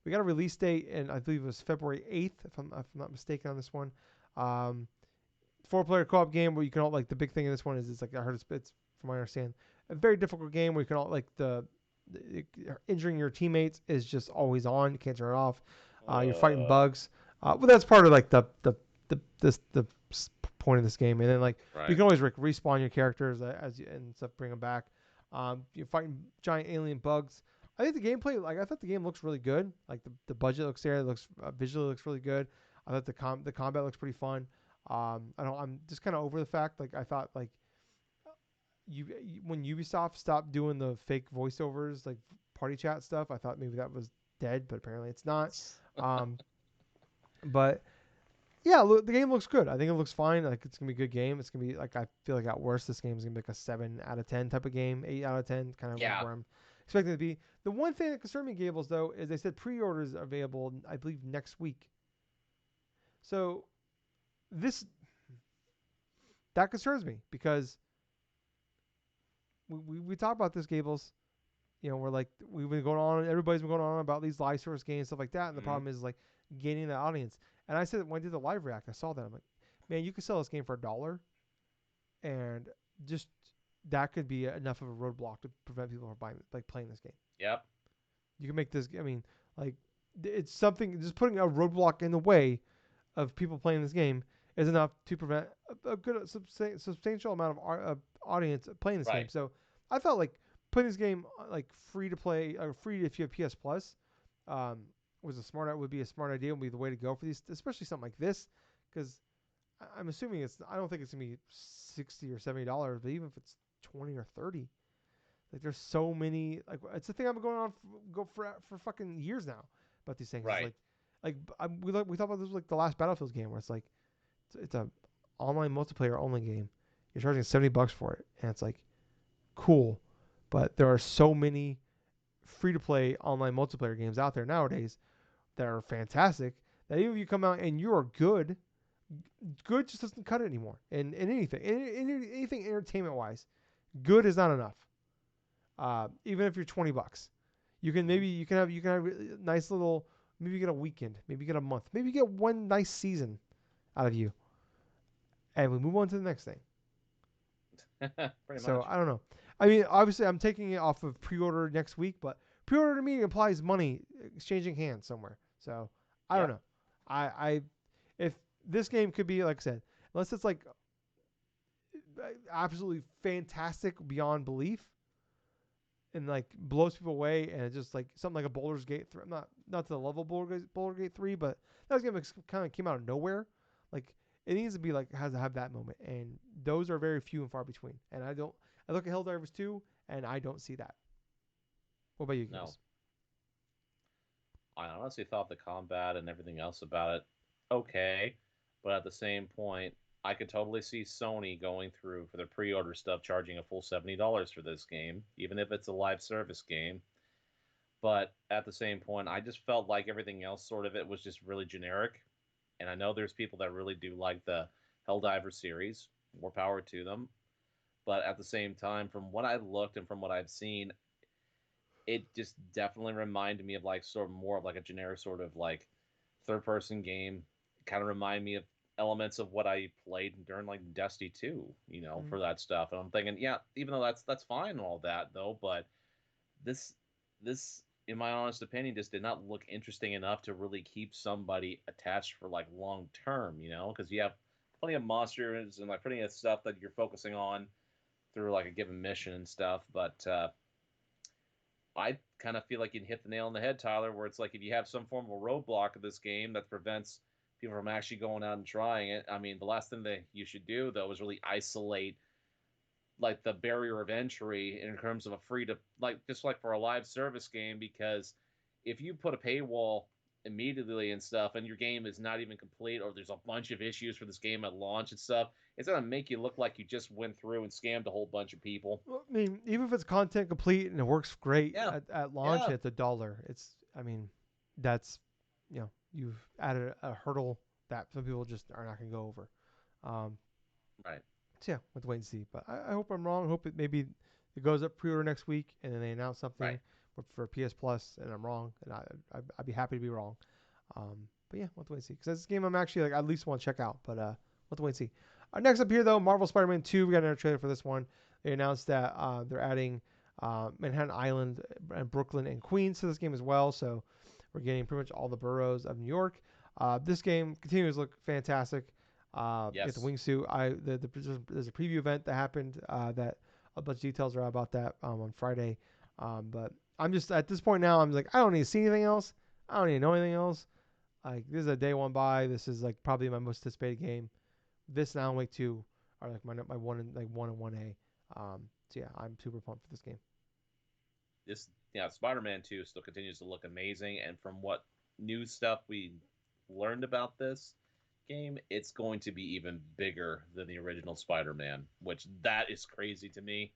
We got a release date, and I believe it was February 8th, if I'm not mistaken on this one. Um, Four-player co-op game where you can all like the big thing in this one is it's like I heard it's from what I understand a very difficult game where you can all like the injuring your teammates is just always on. You can't turn it off. You're fighting Uh, bugs. But that's part of like the point of this game. And then like you right. can always respawn your characters as you and stuff, bring them back. You're fighting giant alien bugs. I think the gameplay, like I thought the game looks really good. Like the budget looks there. It looks visually looks really good. I thought the combat looks pretty fun. I'm just kind of over the fact like I thought like when Ubisoft stopped doing the fake voiceovers like party chat stuff, I thought maybe that was dead, but apparently it's not. Um, but yeah, look, the game looks good. I think it looks fine. Like it's gonna be a good game. It's gonna be like I feel like at worst this game is gonna be like a 7 out of 10 type of game, 8 out of 10, kind of like Yeah. where I'm expecting it to be. The one thing that concerned me, Gables, though, is they said pre-orders are available, I believe, next week. So this that concerns me because we talk about this, Gables. We're like we've been going on, everybody's been going on about these live service games stuff like that, and the Mm-hmm. problem is like gaining the audience. And I said when I did the live react, I saw that I'm like, man, you could sell this game for $1, and just that could be enough of a roadblock to prevent people from buying like playing this game. Yep. You can make this. I mean, like it's something just putting a roadblock in the way of people playing this game is enough to prevent a good substantial amount of audience playing this game. Right. So I felt like putting this game like free to play or free if you have PS Plus um, would be a smart idea, would be the way to go for these, especially something like this, because I'm assuming I don't think it's gonna be $60 or $70, but even if it's 20 or 30, like there's so many like it's the thing I've been going on for fucking years now about these things. It's Right. we talked about this like the last Battlefield game where it's like it's a online multiplayer only game. You're charging $70 for it, and it's like cool, but there are so many free to play online multiplayer games out there nowadays that are fantastic that even if you come out and you're good just doesn't cut it anymore. And anything entertainment wise, good is not enough. Even if you're $20, you can have a nice little, maybe you get a weekend, maybe you get a month, maybe you get one nice season out of you, and we move on to the next thing. Pretty So much. I don't know. I mean, obviously, I'm taking it off of pre-order next week, but pre-order to me implies money exchanging hands somewhere. So I don't Yep. know. I if this game could be like I said, unless it's like absolutely fantastic beyond belief and like blows people away, and it's just like something like a Boulder's Gate 3. Not to the level of Boulder Gate 3, but that game kind of came out of nowhere. Like it needs to be like has to have that moment, and those are very few and far between. And I don't. I look at Helldivers 2, and I don't see that. What about you, No. Gables? I honestly thought the combat and everything else about it okay, but at the same point, I could totally see Sony going through for their pre-order stuff, charging a full $70 for this game, even if it's a live service game. But at the same point, I just felt like everything else sort of it was just really generic. And I know there's people that really do like the Helldiver series. More power to them. But at the same time, from what I've looked and from what I've seen, it just definitely reminded me of like sort of more of like a generic sort of like third person game kind of remind me of elements of what I played during like Destiny 2, Mm. for that stuff. And I'm thinking, yeah, even though that's fine and all that though, but this this in my honest opinion just did not look interesting enough to really keep somebody attached for like long term, because you have plenty of monsters and like plenty of stuff that you're focusing on through like a given mission and stuff. But I kind of feel like you hit the nail on the head, Tyler, where it's like if you have some form of a roadblock of this game that prevents people from actually going out and trying it. I mean, the last thing that you should do though is really isolate like the barrier of entry in terms of a free to like just like for a live service game, because if you put a paywall immediately and stuff and your game is not even complete or there's a bunch of issues for this game at launch and stuff, it's going to make you look like you just went through and scammed a whole bunch of people. Well, I mean, even if it's content complete and it works great Yeah, at launch, yeah, it's $1. I mean, that's, you've added a hurdle that some people just are not going to go over. Um, right, so yeah, we'll have to wait and see. But I hope I'm wrong. I hope it goes up pre-order next week and then they announce something right. for PS Plus and I'm wrong and I'd be happy to be wrong. But yeah, we'll have to wait and see. Because that's a game I'm actually like at least want to check out. But we'll have to wait and see. Next up here though, Marvel Spider-Man 2. We got another trailer for this one. They announced that they're adding Manhattan Island and Brooklyn and Queens to this game as well. So we're getting pretty much all the boroughs of New York. This game continues to look fantastic. Get the Yes. wingsuit. There's a preview event that happened that a bunch of details are out about that on Friday. But I'm just at this point now. I'm like I don't need to see anything else. I don't need to know anything else. Like this is a day one buy. This is like probably my most anticipated game. This and Alan Wake 2 are like my one and one A. So yeah, I'm super pumped for this game. This Yeah, Spider-Man 2 still continues to look amazing, and from what new stuff we learned about this game, it's going to be even bigger than the original Spider-Man, which that is crazy to me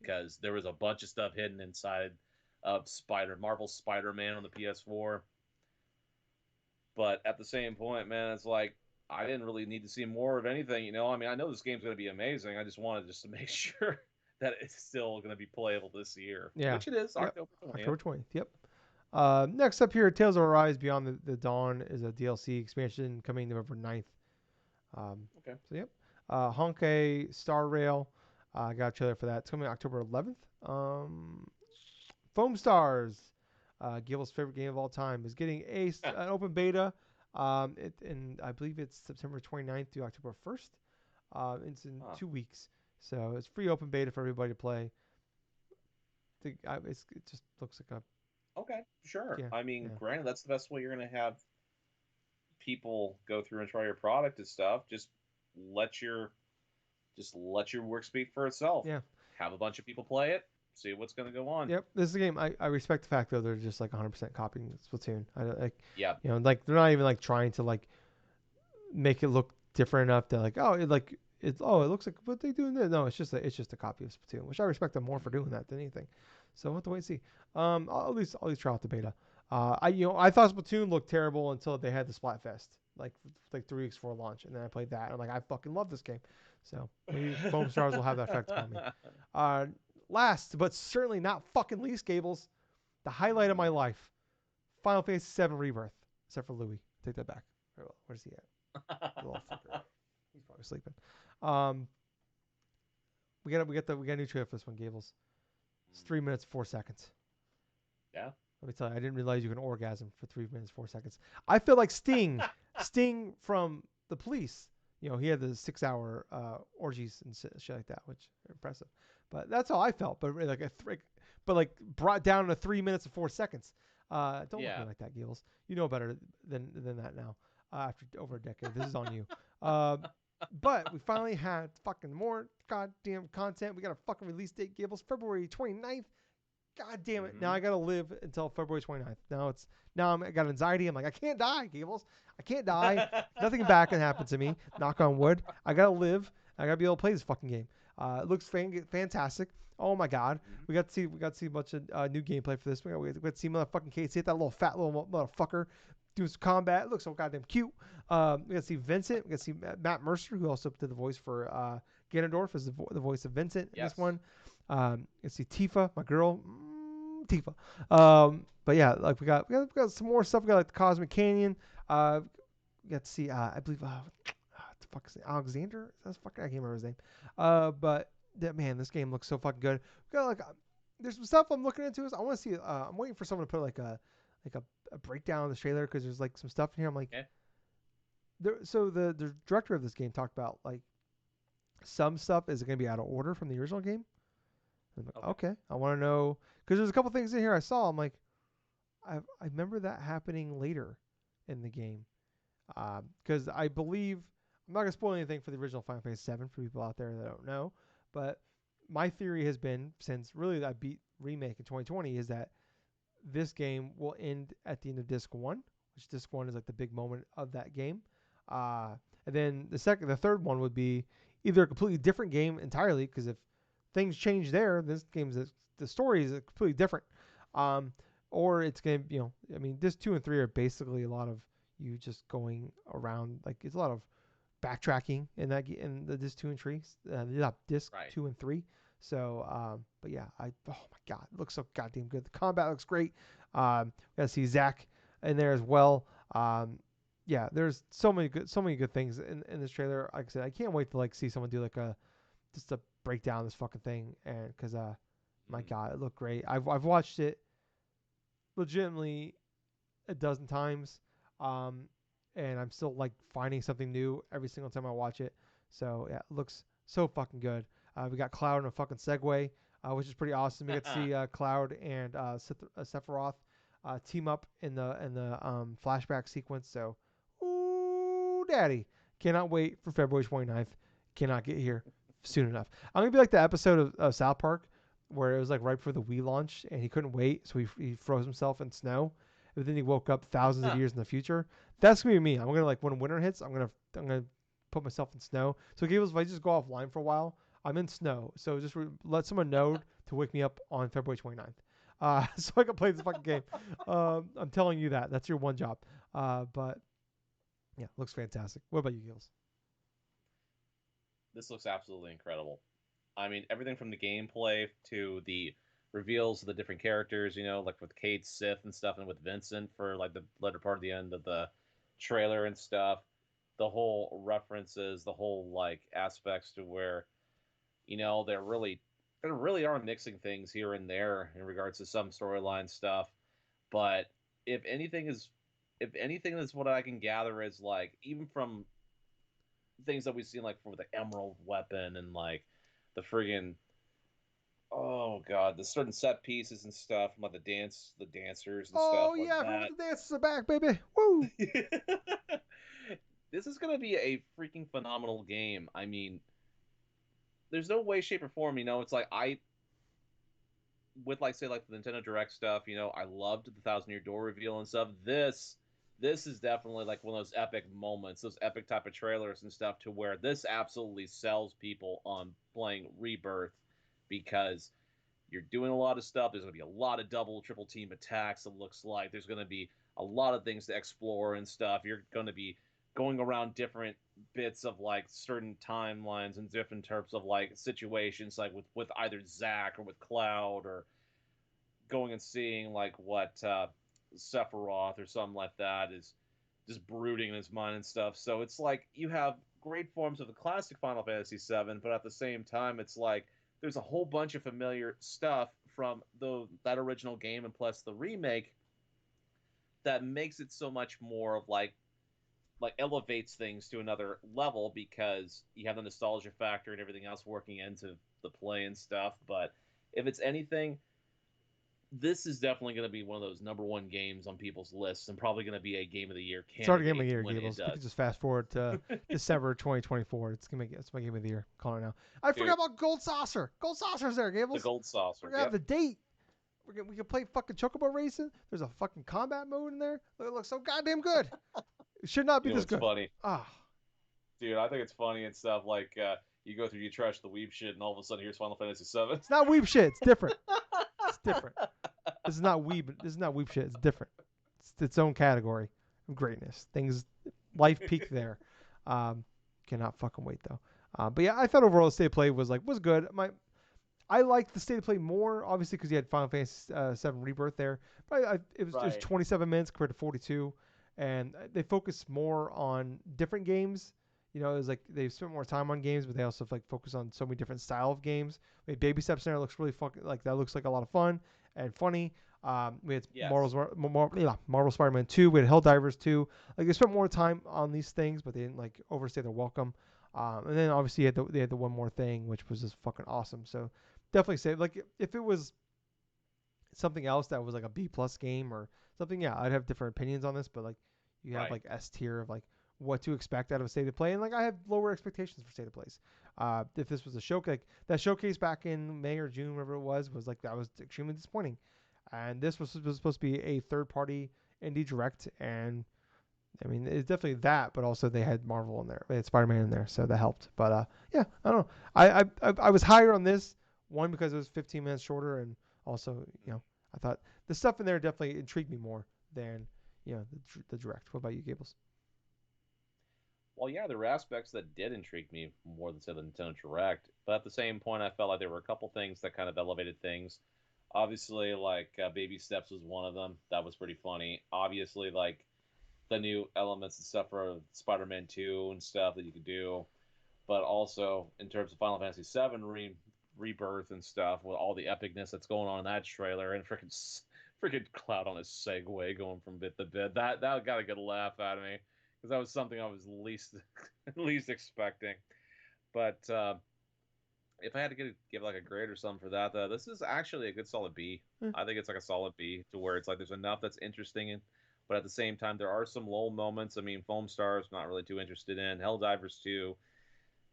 because there was a bunch of stuff hidden inside of Marvel's Spider-Man on the PS4. But at the same point, man, it's like I didn't really need to see more of anything. I mean, I know this game's going to be amazing. I just wanted just to make sure that it's still going to be playable this year, Yeah. which it is, Yep. October 20th. October 20th. Yep. Next up here, Tales of Arise Beyond the Dawn is a DLC expansion coming November 9th. Okay. So yep. Honkai Star Rail. I got a trailer for that. It's coming October 11th. Foam Stars, Gables' favorite game of all time, is getting an open beta. And I believe it's September 29th through October 1st. It's in Huh. 2 weeks. So it's free open beta for everybody to play. It just looks like a Okay, sure. yeah, I mean, yeah. granted, that's the best way you're going to have people go through and try your product and stuff. Let your let your work speak for itself. Yeah. Have a bunch of people play it, see what's going to go on. Yep. This is a game I respect the fact though they're just like 100% copying Splatoon. I don't like Yeah, like they're not even like trying to like make it look different enough that like it looks like what they do in there. No, it's just a copy of Splatoon, which I respect them more for doing that than anything. So we'll have to wait and see. I'll at least try out the beta. I thought Splatoon looked terrible until they had the Splatfest like 3 weeks before launch, and then I played that. And I'm like, I fucking love this game. So maybe Foam Stars will have that effect upon me. Uh, Last but certainly not fucking least, Gables, the highlight of my life, Final Fantasy VII Rebirth, except for Louis. Take that back. Where's he at? The little fucker. He's probably sleeping. Um, we got a new trailer for this one, Gables. It's 3 minutes 4 seconds. Yeah. Let me tell you, I didn't realize you can orgasm for 3 minutes 4 seconds. I feel like Sting, Sting from the Police. He had the 6 hour orgies and shit like that, which are impressive. But that's how I felt. But like brought down to 3 minutes and 4 seconds. Don't look at me Yeah. like that, Gables. You know better than that now. After over a decade, this is on you. Uh, but we finally had fucking more goddamn content. We got a fucking release date, Gables, February 29th. God damn it. Now Mm-hmm. I gotta live until February 29th. I got anxiety. I'm like, I can't die, Gables. I can't die. Nothing bad can happen to me. Knock on wood. I gotta live. I gotta be able to play this fucking game. It looks fantastic. Oh my god. Mm-hmm. We got to see a bunch of new gameplay for this. We got to see motherfucking Casey hit that little fat little motherfucker doing some combat. It looks so goddamn cute. We got to see Vincent. We got to see Matt Mercer, who also did the voice for Ganondorf, is the voice of Vincent in this Yes. one. You see Tifa, my girl, Tifa. But yeah, like we got some more stuff. We got like the Cosmic Canyon. got to see I believe the fuck is it, Alexander. That's fucking I can't remember his name. But that man, this game looks so fucking good. We got like there's some stuff I'm looking into. Is I want to see. I'm waiting for someone to put like a breakdown of the trailer because there's like some stuff in here. I'm like, Okay. so the director of this game talked about like some stuff is going to be out of order from the original game. I'm like, Okay. okay, I want to know because there's a couple things in here I saw. I'm like, I remember that happening later in the game because I believe I'm not gonna spoil anything for the original Final Fantasy VII for people out there that don't know, but my theory has been since really I beat remake in 2020 is that this game will end at the end of disc one, which disc one is like the big moment of that game. Uh, and then the third one would be either a completely different game entirely, because if things change there, this game's the story is completely different. Um, or it's gonna, I mean, disc two and three are basically a lot of you just going around, like it's a lot of backtracking in the disc two and three, not disc Right. two and three. So, but yeah, oh my god, it looks so goddamn good. The combat looks great. We got to see Zach in there as well. Yeah, there's so many good things in this trailer. Like I said, I can't wait to like see someone do like just a breakdown of this fucking thing, and because my god, it looked great. I've watched it legitimately a dozen times, um, and I'm still like finding something new every single time I watch it. So yeah, it looks so fucking good. We got Cloud in a fucking Segway, which is pretty awesome. We got to see Cloud and Sephiroth team up in the flashback sequence. So, ooh, daddy, cannot wait for February 29th. Cannot get here soon enough. I'm gonna be like the episode of South Park where it was like right before the Wii launch and he couldn't wait, so he froze himself in snow. But then he woke up thousands of years in the future. That's gonna be me. I'm gonna like when winter hits, I'm gonna put myself in snow. So Gables, if I just go offline for a while, I'm in snow. So just let someone know to wake me up on February 29th. So I can play this fucking game. I'm telling you that. That's your one job. But yeah, looks fantastic. What about you, Gables? This looks absolutely incredible. I mean, everything from the gameplay to the reveals of the different characters, like with Cade Sith and stuff, and with Vincent for like the latter part of the end of the trailer and stuff. The whole references, the whole like aspects to where, they really are mixing things here and there in regards to some storyline stuff. But if anything is if anything is what I can gather is like even from things that we've seen like for the Emerald weapon and like the friggin' oh god, the certain set pieces and stuff, like the dancers and stuff Oh like yeah, that. the dances are back, baby. Woo! This is gonna be a freaking phenomenal game. I mean, there's no way, shape, or form. It's like with like say like the Nintendo Direct stuff. I loved the Thousand-Year Door reveal and stuff. This is definitely like one of those epic moments, those epic type of trailers and stuff, to where this absolutely sells people on playing Rebirth because you're doing a lot of stuff. There's going to be a lot of double, triple team attacks. It looks like there's going to be a lot of things to explore and stuff. You're going to be going around different bits of like certain timelines and different types of like situations, like with either Zack or with Cloud, or going and seeing like what Sephiroth or something like that is just brooding in his mind and stuff. So it's like you have great forms of the classic Final Fantasy VII, but at the same time, it's like there's a whole bunch of familiar stuff from that original game and plus the remake that makes it so much more of like elevates things to another level because you have the nostalgia factor and everything else working into the play and stuff. But if it's anything, this is definitely going to be one of those number one games on people's lists and probably going to be a game of the year It's already game of candidate the year, when it Gables. We does. could just fast forward to December 2024. It's my game of the year. Calling it now. I forgot Dude, about Gold Saucer. Gold Saucer's there, the Gables. gold saucer. Forgot Yep. the date. We can play fucking Chocobo Racing. There's a fucking combat mode in there. It looks so goddamn good. It should not be this It's good. funny. Ah, Dude, I think it's funny and stuff like you go through, you trash the weeb shit, and all of a sudden here's Final Fantasy VII. it's not weeb shit. It's different. It's different. This is not weeb. This is not weeb shit. It's different. It's its own category of greatness. Things, life peak there. Cannot fucking wait though. But yeah, I thought overall the state of play was good. I liked the state of play more, obviously, because you had Final Fantasy VII Rebirth there. But there's Right. 27 minutes compared to 42, and they focus more on different games. You know, it's like they've spent more time on games, but they also like focus on so many different style of games. We had Baby Steps in there, looks really fucking like that looks like a lot of fun and funny. We had Yes. Marvel Spider-Man 2. We had Helldivers 2. Like they spent more time on these things, but they didn't like overstay their welcome. And then obviously they had the one more thing, which was just fucking awesome. So definitely say like if it was something else that was like a B+ game or something, yeah, I'd have different opinions on this. But like you have Right. like S tier of like what to expect out of a state of play, and like I have lower expectations for state of plays. If this was a showcase, like that showcase back in May or June, whatever it was like that was extremely disappointing. And this was supposed to be a third party indie direct, and I mean it's definitely that, but also they had Marvel in there, they had Spider-Man in there, so that helped. But yeah, I don't know. I was higher on this one because it was 15 minutes shorter, and also I thought the stuff in there definitely intrigued me more than the direct. What about you, Gables? Well, yeah, there were aspects that did intrigue me more than say the Nintendo Direct, but at the same point, I felt like there were a couple things that kind of elevated things. Obviously, like Baby Steps was one of them. That was pretty funny. Obviously, like the new elements and stuff for Spider-Man 2 and stuff that you could do, but also in terms of Final Fantasy 7 rebirth and stuff with all the epicness that's going on in that trailer and freaking Cloud on a Segway going from bit to bit. That got a good laugh out of me because that was something I was least least expecting. But if I had to give like a grade or something for that, this is actually a good solid B. Eh, I think it's like a solid B to where it's like there's enough that's interesting, but at the same time there are some lull moments. I mean, Foam Stars not really too interested in. Helldivers 2,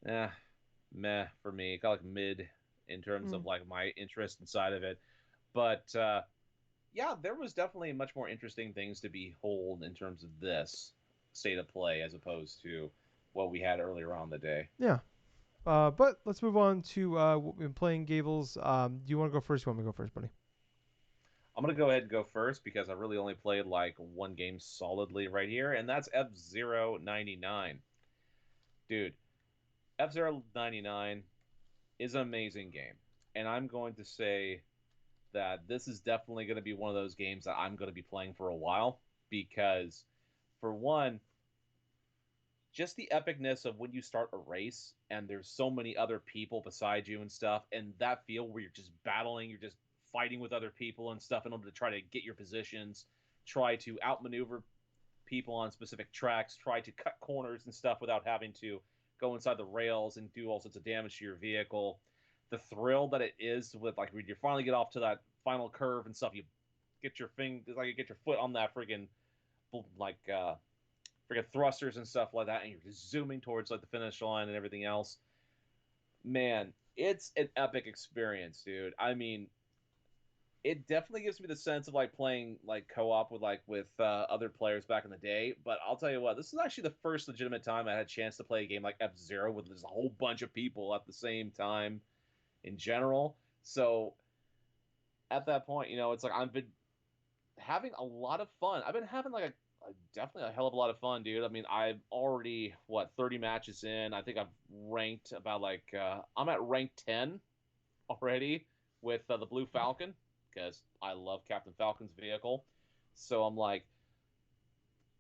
eh, meh for me. Kind of like mid in terms mm, of like my interest inside of it. But yeah, there was definitely much more interesting things to behold in terms of this state of play as opposed to what we had earlier on the day. yeah. But let's move on to what we've been playing, Gables. Do you want to go first? You want me to go first, buddy? I'm gonna go ahead and go first because I really only played like one game solidly right here, and that's F-Zero 99. Dude, F-Zero 99 is an amazing game, and I'm going to say that this is definitely going to be one of those games that I'm going to be playing for a while because, for one, just the epicness of when you start a race and there's so many other people beside you and stuff, and that feel where you're just battling, you're just fighting with other people and stuff in order to try to get your positions, try to outmaneuver people on specific tracks, try to cut corners and stuff without having to go inside the rails and do all sorts of damage to your vehicle. The thrill that it is with like when you finally get off to that final curve and stuff, you get your like you get your foot on that friggin' like freaking thrusters and stuff like that, and you're just zooming towards like the finish line and everything else. Man, it's an epic experience, dude. I mean, it definitely gives me the sense of like playing like co-op with other players back in the day. But I'll tell you what, this is actually the first legitimate time I had a chance to play a game like F-Zero with just a whole bunch of people at the same time in general. So at that point, it's like I've been having a lot of fun. I've been having like definitely a hell of a lot of fun, dude. I mean, I've already 30 matches in. I think I've ranked about like I'm at rank 10 already with the Blue Falcon because I love Captain Falcon's vehicle. So I'm like,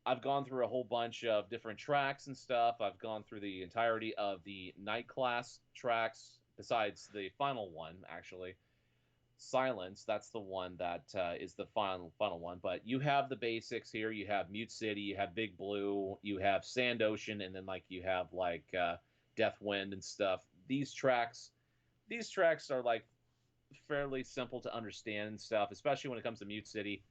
I've gone through a whole bunch of different tracks and stuff. I've gone through the entirety of the night class tracks, besides the final one, actually. Silence, that's the one that is the final one. But you have the basics here. You have Mute City, you have Big Blue, you have Sand Ocean, and then like you have like Death Wind and stuff. These tracks are like fairly simple to understand and stuff, especially when it comes to Mute City.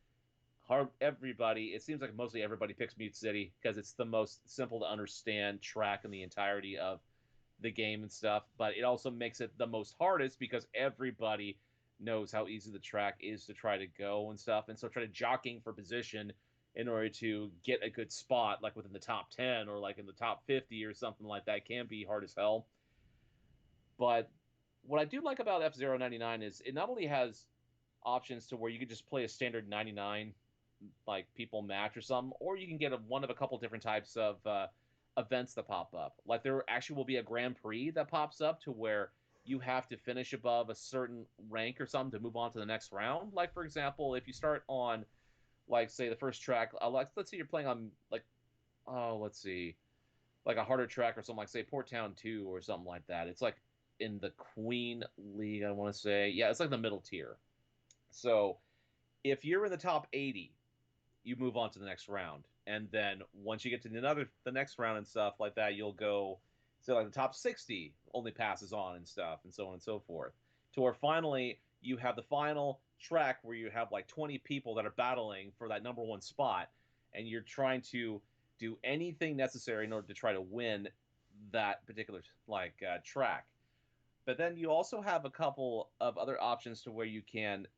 It seems like mostly everybody picks Mute City because it's the most simple to understand track in the entirety of the game and stuff. But it also makes it the most hardest because everybody knows how easy the track is to try to go and stuff, and so try to jockeying for position in order to get a good spot, like within the top 10 or like in the top 50 or something like that, can be hard as hell. But what I do like about F-Zero 99 is it not only has options to where you could just play a standard 99 like people match or something, or you can get one of a couple different types of events that pop up. Like there actually will be a Grand Prix that pops up to where you have to finish above a certain rank or something to move on to the next round. Like for example, if you start on like say the first track, let's say you're playing on like, oh, let's see, like a harder track or something, like say Port Town 2 or something like that. It's like in the Queen League, I want to say. Yeah, it's like the middle tier. So if you're in the top 80, you move on to the next round. And then once you get to the next round and stuff like that, you'll go, so like the top 60 only passes on and stuff, and so on and so forth. To where finally you have the final track where you have like 20 people that are battling for that number one spot, and you're trying to do anything necessary in order to try to win that particular track. But then you also have a couple of other options to where you can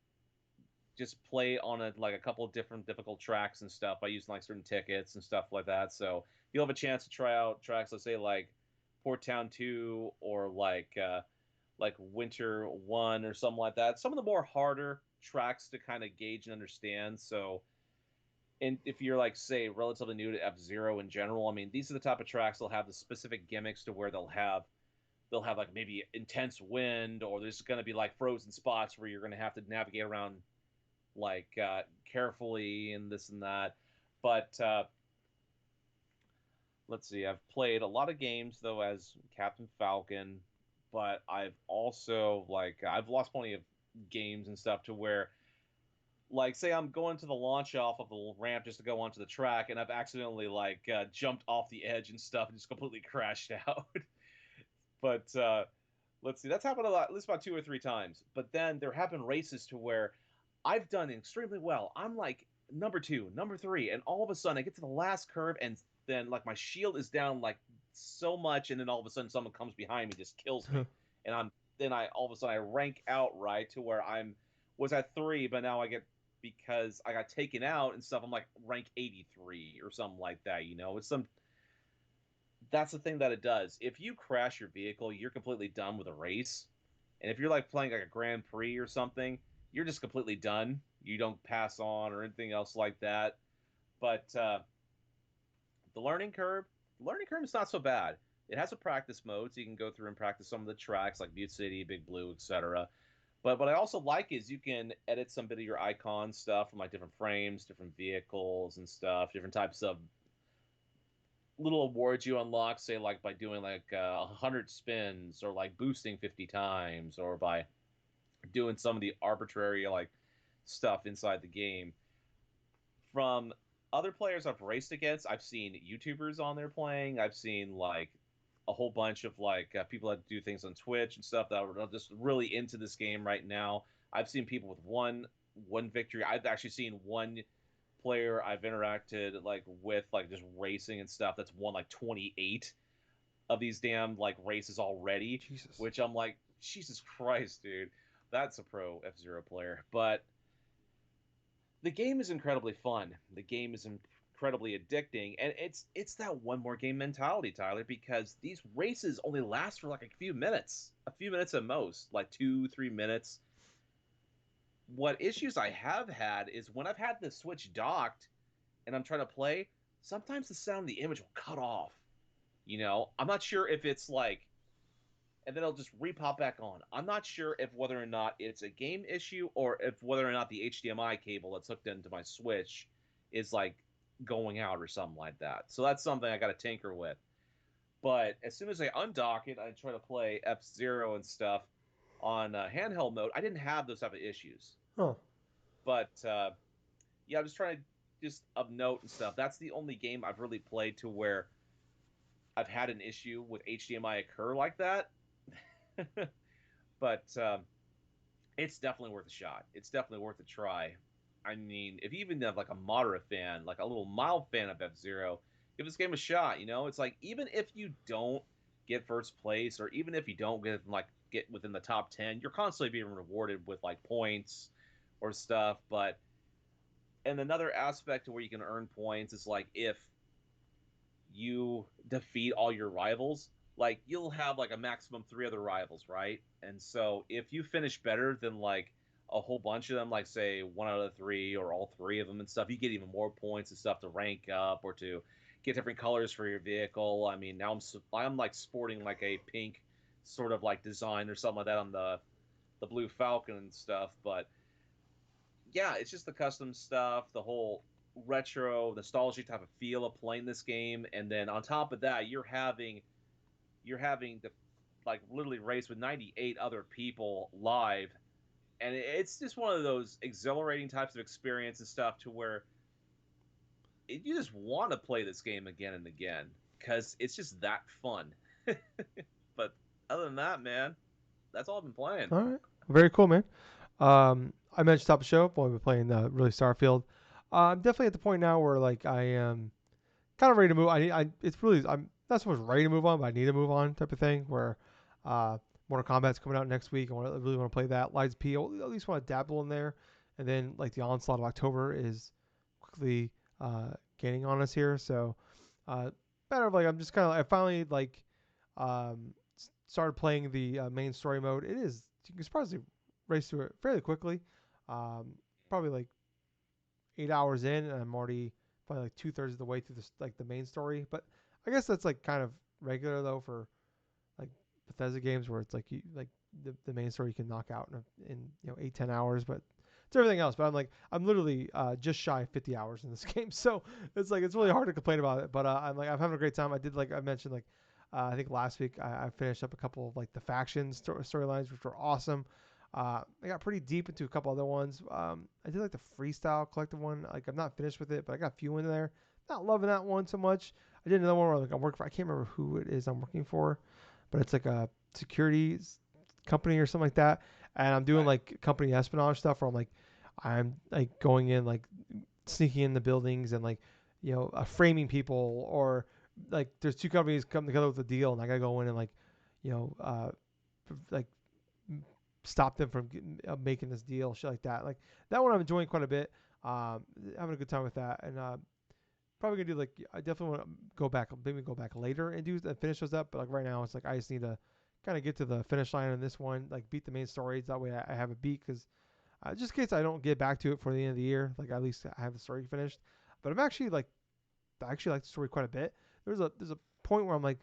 just play on a couple of different difficult tracks and stuff by using like certain tickets and stuff like that. So you'll have a chance to try out tracks, let's say like Port Town 2 or like Winter 1 or something like that. Some of the more harder tracks to kind of gauge and understand. So and if you're like say relatively new to F-Zero in general, I mean these are the type of tracks they'll have the specific gimmicks to where they'll have like maybe intense wind, or there's going to be like frozen spots where you're going to have to navigate around carefully and this and that. But let's see, I've played a lot of games though as Captain Falcon, but I've also I've lost plenty of games and stuff to where like say I'm going to the launch off of the ramp just to go onto the track, and I've accidentally jumped off the edge and stuff and just completely crashed out. But let's see, that's happened a lot, at least about two or three times. But then there have been races to where I've done extremely well. I'm like number two, number three, and all of a sudden I get to the last curve, and then like my shield is down like so much, and then all of a sudden someone comes behind me, just kills me, and I all of a sudden I rank out right to where was at three, but now I get, because I got taken out and stuff, I'm like rank 83 or something like that. It's some that's the thing that it does. If you crash your vehicle, you're completely done with a race. And if you're like playing like a Grand Prix or something, you're just completely done. You don't pass on or anything else like that. But the learning curve, the learning curve is not so bad. It has a practice mode, so you can go through and practice some of the tracks like Butte City, Big Blue, etc. But what I also like is you can edit some bit of your icon stuff from like different frames, different vehicles and stuff, different types of little awards you unlock, say like by doing like 100 spins, or like boosting 50 times, or by doing some of the arbitrary like stuff inside the game. From other players I've raced against, I've seen YouTubers on there playing. I've seen like a whole bunch of people that do things on Twitch and stuff that are just really into this game right now. I've seen people with one victory. I've actually seen one player I've interacted with just racing and stuff that's won like 28 of these damn races already, Jesus. which I'm like, Jesus Christ, dude, that's a pro F-Zero player. But the game is incredibly fun. The game is incredibly addicting, and it's that one more game mentality, Tyler, because these races only last for like a few minutes at most, like 2 3 minutes. What issues I have had is when I've had the Switch docked and I'm trying to play, sometimes the sound of the image will cut off. I'm not sure if it's and then it'll just repop back on. I'm not sure if whether or not it's a game issue or if whether or not the HDMI cable that's hooked into my Switch is going out or something like that. So that's something I got to tinker with. But as soon as I undock it, I try to play F-Zero and stuff on handheld mode. I didn't have those type of issues. Huh. But yeah, I'm just trying to just of note and stuff. That's the only game I've really played to where I've had an issue with HDMI occur like that. But it's definitely worth a shot. It's definitely worth a try. I mean, if you even have like a moderate fan, like a little mild fan of F-Zero, give this game a shot. It's like even if you don't get first place, or even if you don't get within the top 10, you're constantly being rewarded with like points or stuff. But and another aspect to where you can earn points is like if you defeat all your rivals, like you'll have like a maximum three other rivals, right? And so if you finish better than like a whole bunch of them, like say one out of the three or all three of them and stuff, you get even more points and stuff to rank up or to get different colors for your vehicle. I mean, now I'm like sporting like a pink sort of like design or something like that on the Blue Falcon and stuff, but yeah, it's just the custom stuff, the whole retro nostalgia type of feel of playing this game, and then on top of that, you're having to like literally race with 98 other people live, and it's just one of those exhilarating types of experience and stuff to where you just want to play this game again and again because it's just that fun. But other than that, man, that's all I've been playing. All right, very cool, man. I mentioned top of the show. I've only been playing really Starfield. I'm definitely at the point now where like I am kind of ready to move. It's really I'm not so much ready to move on, but I need to move on type of thing. Where uh, Mortal Kombat's coming out next week. I really want to play that. Lies P. I at least want to dabble in there, and then like the onslaught of October is quickly gaining on us here. So uh, matter of like I'm just kind of I finally like started playing the main story mode. It is you can surprisingly race through it fairly quickly. Um, Probably like 8 hours in, and I'm already probably like 2/3 of the way through this like the main story. But I guess that's like kind of regular though for like Bethesda games where it's like you like the main story you can knock out in 8-10 hours, but it's everything else. But I'm literally just shy of 50 hours in this game, so it's like it's really hard to complain about it. But I'm having a great time. I did like I mentioned like I think last week I finished up a couple of like the faction storylines which were awesome. I got pretty deep into a couple other ones. I did like the freestyle collective one. Like I'm not finished with it, but I got a few in there. Not loving that one so much. I did another one where like I'm working for. I can't remember who it is I'm working for, but it's like a security company or something like that. And I'm doing Right. like company espionage stuff where I'm like going in like sneaking in the buildings and like framing people or like there's two companies come together with a deal and I gotta go in and like you know like stop them from making this deal, shit like that. Like that one I'm enjoying quite a bit. Having a good time with that, and probably gonna do like I definitely want to maybe go back later and do and finish those up. But like right now, it's like I just need to kind of get to the finish line on this one, like beat the main stories. That way, I have a beat because just in case I don't get back to it for the end of the year, like at least I have the story finished. But I'm actually like I actually like the story quite a bit. There's a point where I'm like,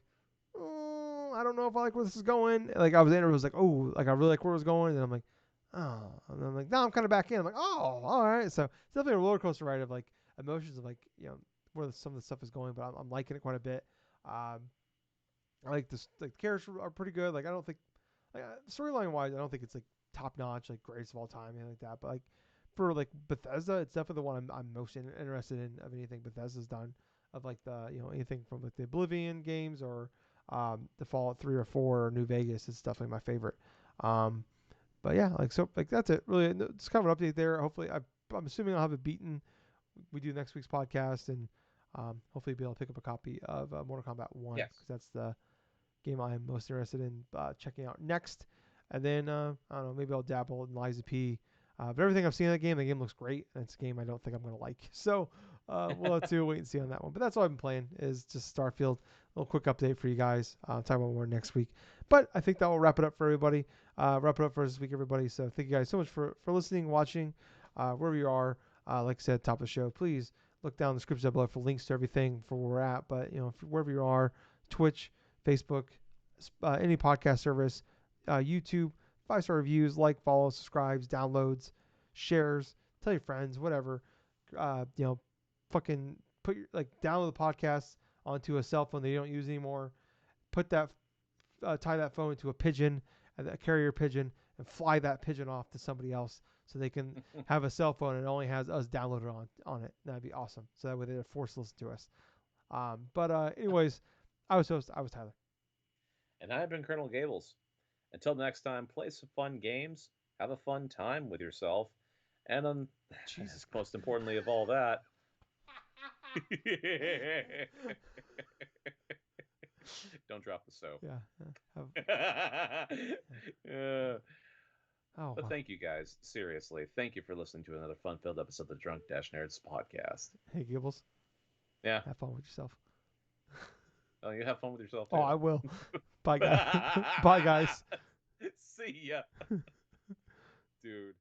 oh, I don't know if I like where this is going. Like I was in, it was like, oh, like I really like where it was going, and I'm like, oh, and I'm like, now I'm kind of back in. I'm like, oh, all right. So it's definitely a roller coaster ride of like emotions of like where some of the stuff is going, but I'm liking it quite a bit. Um, I like this. Like the characters are pretty good. Like I don't think like storyline wise, I don't think it's like top notch, like greatest of all time, anything like that. But like for like Bethesda, it's definitely the one I'm most interested in of anything Bethesda's done. Of like the anything from like the Oblivion games or the Fallout 3 or 4 or New Vegas is definitely my favorite. Um, but yeah, like so like that's it. Really, it's kind of an update there. Hopefully, I'm assuming I'll have it beaten. We do next week's podcast and hopefully be able to pick up a copy of Mortal Kombat 1 Yes. because that's the game I'm most interested in checking out next. And then I don't know, maybe I'll dabble in Liza P. But everything I've seen in the game looks great, and it's a game I don't think I'm gonna like. So we'll have to wait and see on that one. But that's all I've been playing is just Starfield. A little quick update for you guys. Talk about more next week. But I think that will wrap it up for everybody. Wrap it up for this week, everybody. So thank you guys so much for listening, watching, wherever you are. Like I said, top of the show, please look down in the description below for links to everything for where we're at. But wherever you are, Twitch, Facebook, any podcast service, YouTube, 5-star reviews, like, follow, subscribes, downloads, shares, tell your friends, whatever. Fucking put your like download the podcast onto a cell phone that you don't use anymore. Put that, tie that phone to a pigeon, a carrier pigeon, and fly that pigeon off to somebody else so they can have a cell phone and it only has us downloaded on it. That'd be awesome. So that way they're forced to listen to us. But anyways, I was Tyler. And I've been Colonel Gables. Until next time, play some fun games, have a fun time with yourself, and Jesus Christ. most importantly of all that, don't drop the soap. Yeah. uh, Oh but wow. thank you guys. Seriously, thank you for listening to another fun-filled episode of the Drunk Nerds podcast. Hey Gibbles, Yeah. have fun with yourself. Oh, you have fun with yourself Oh, too. I will. Bye guys. Bye guys. See ya, dude.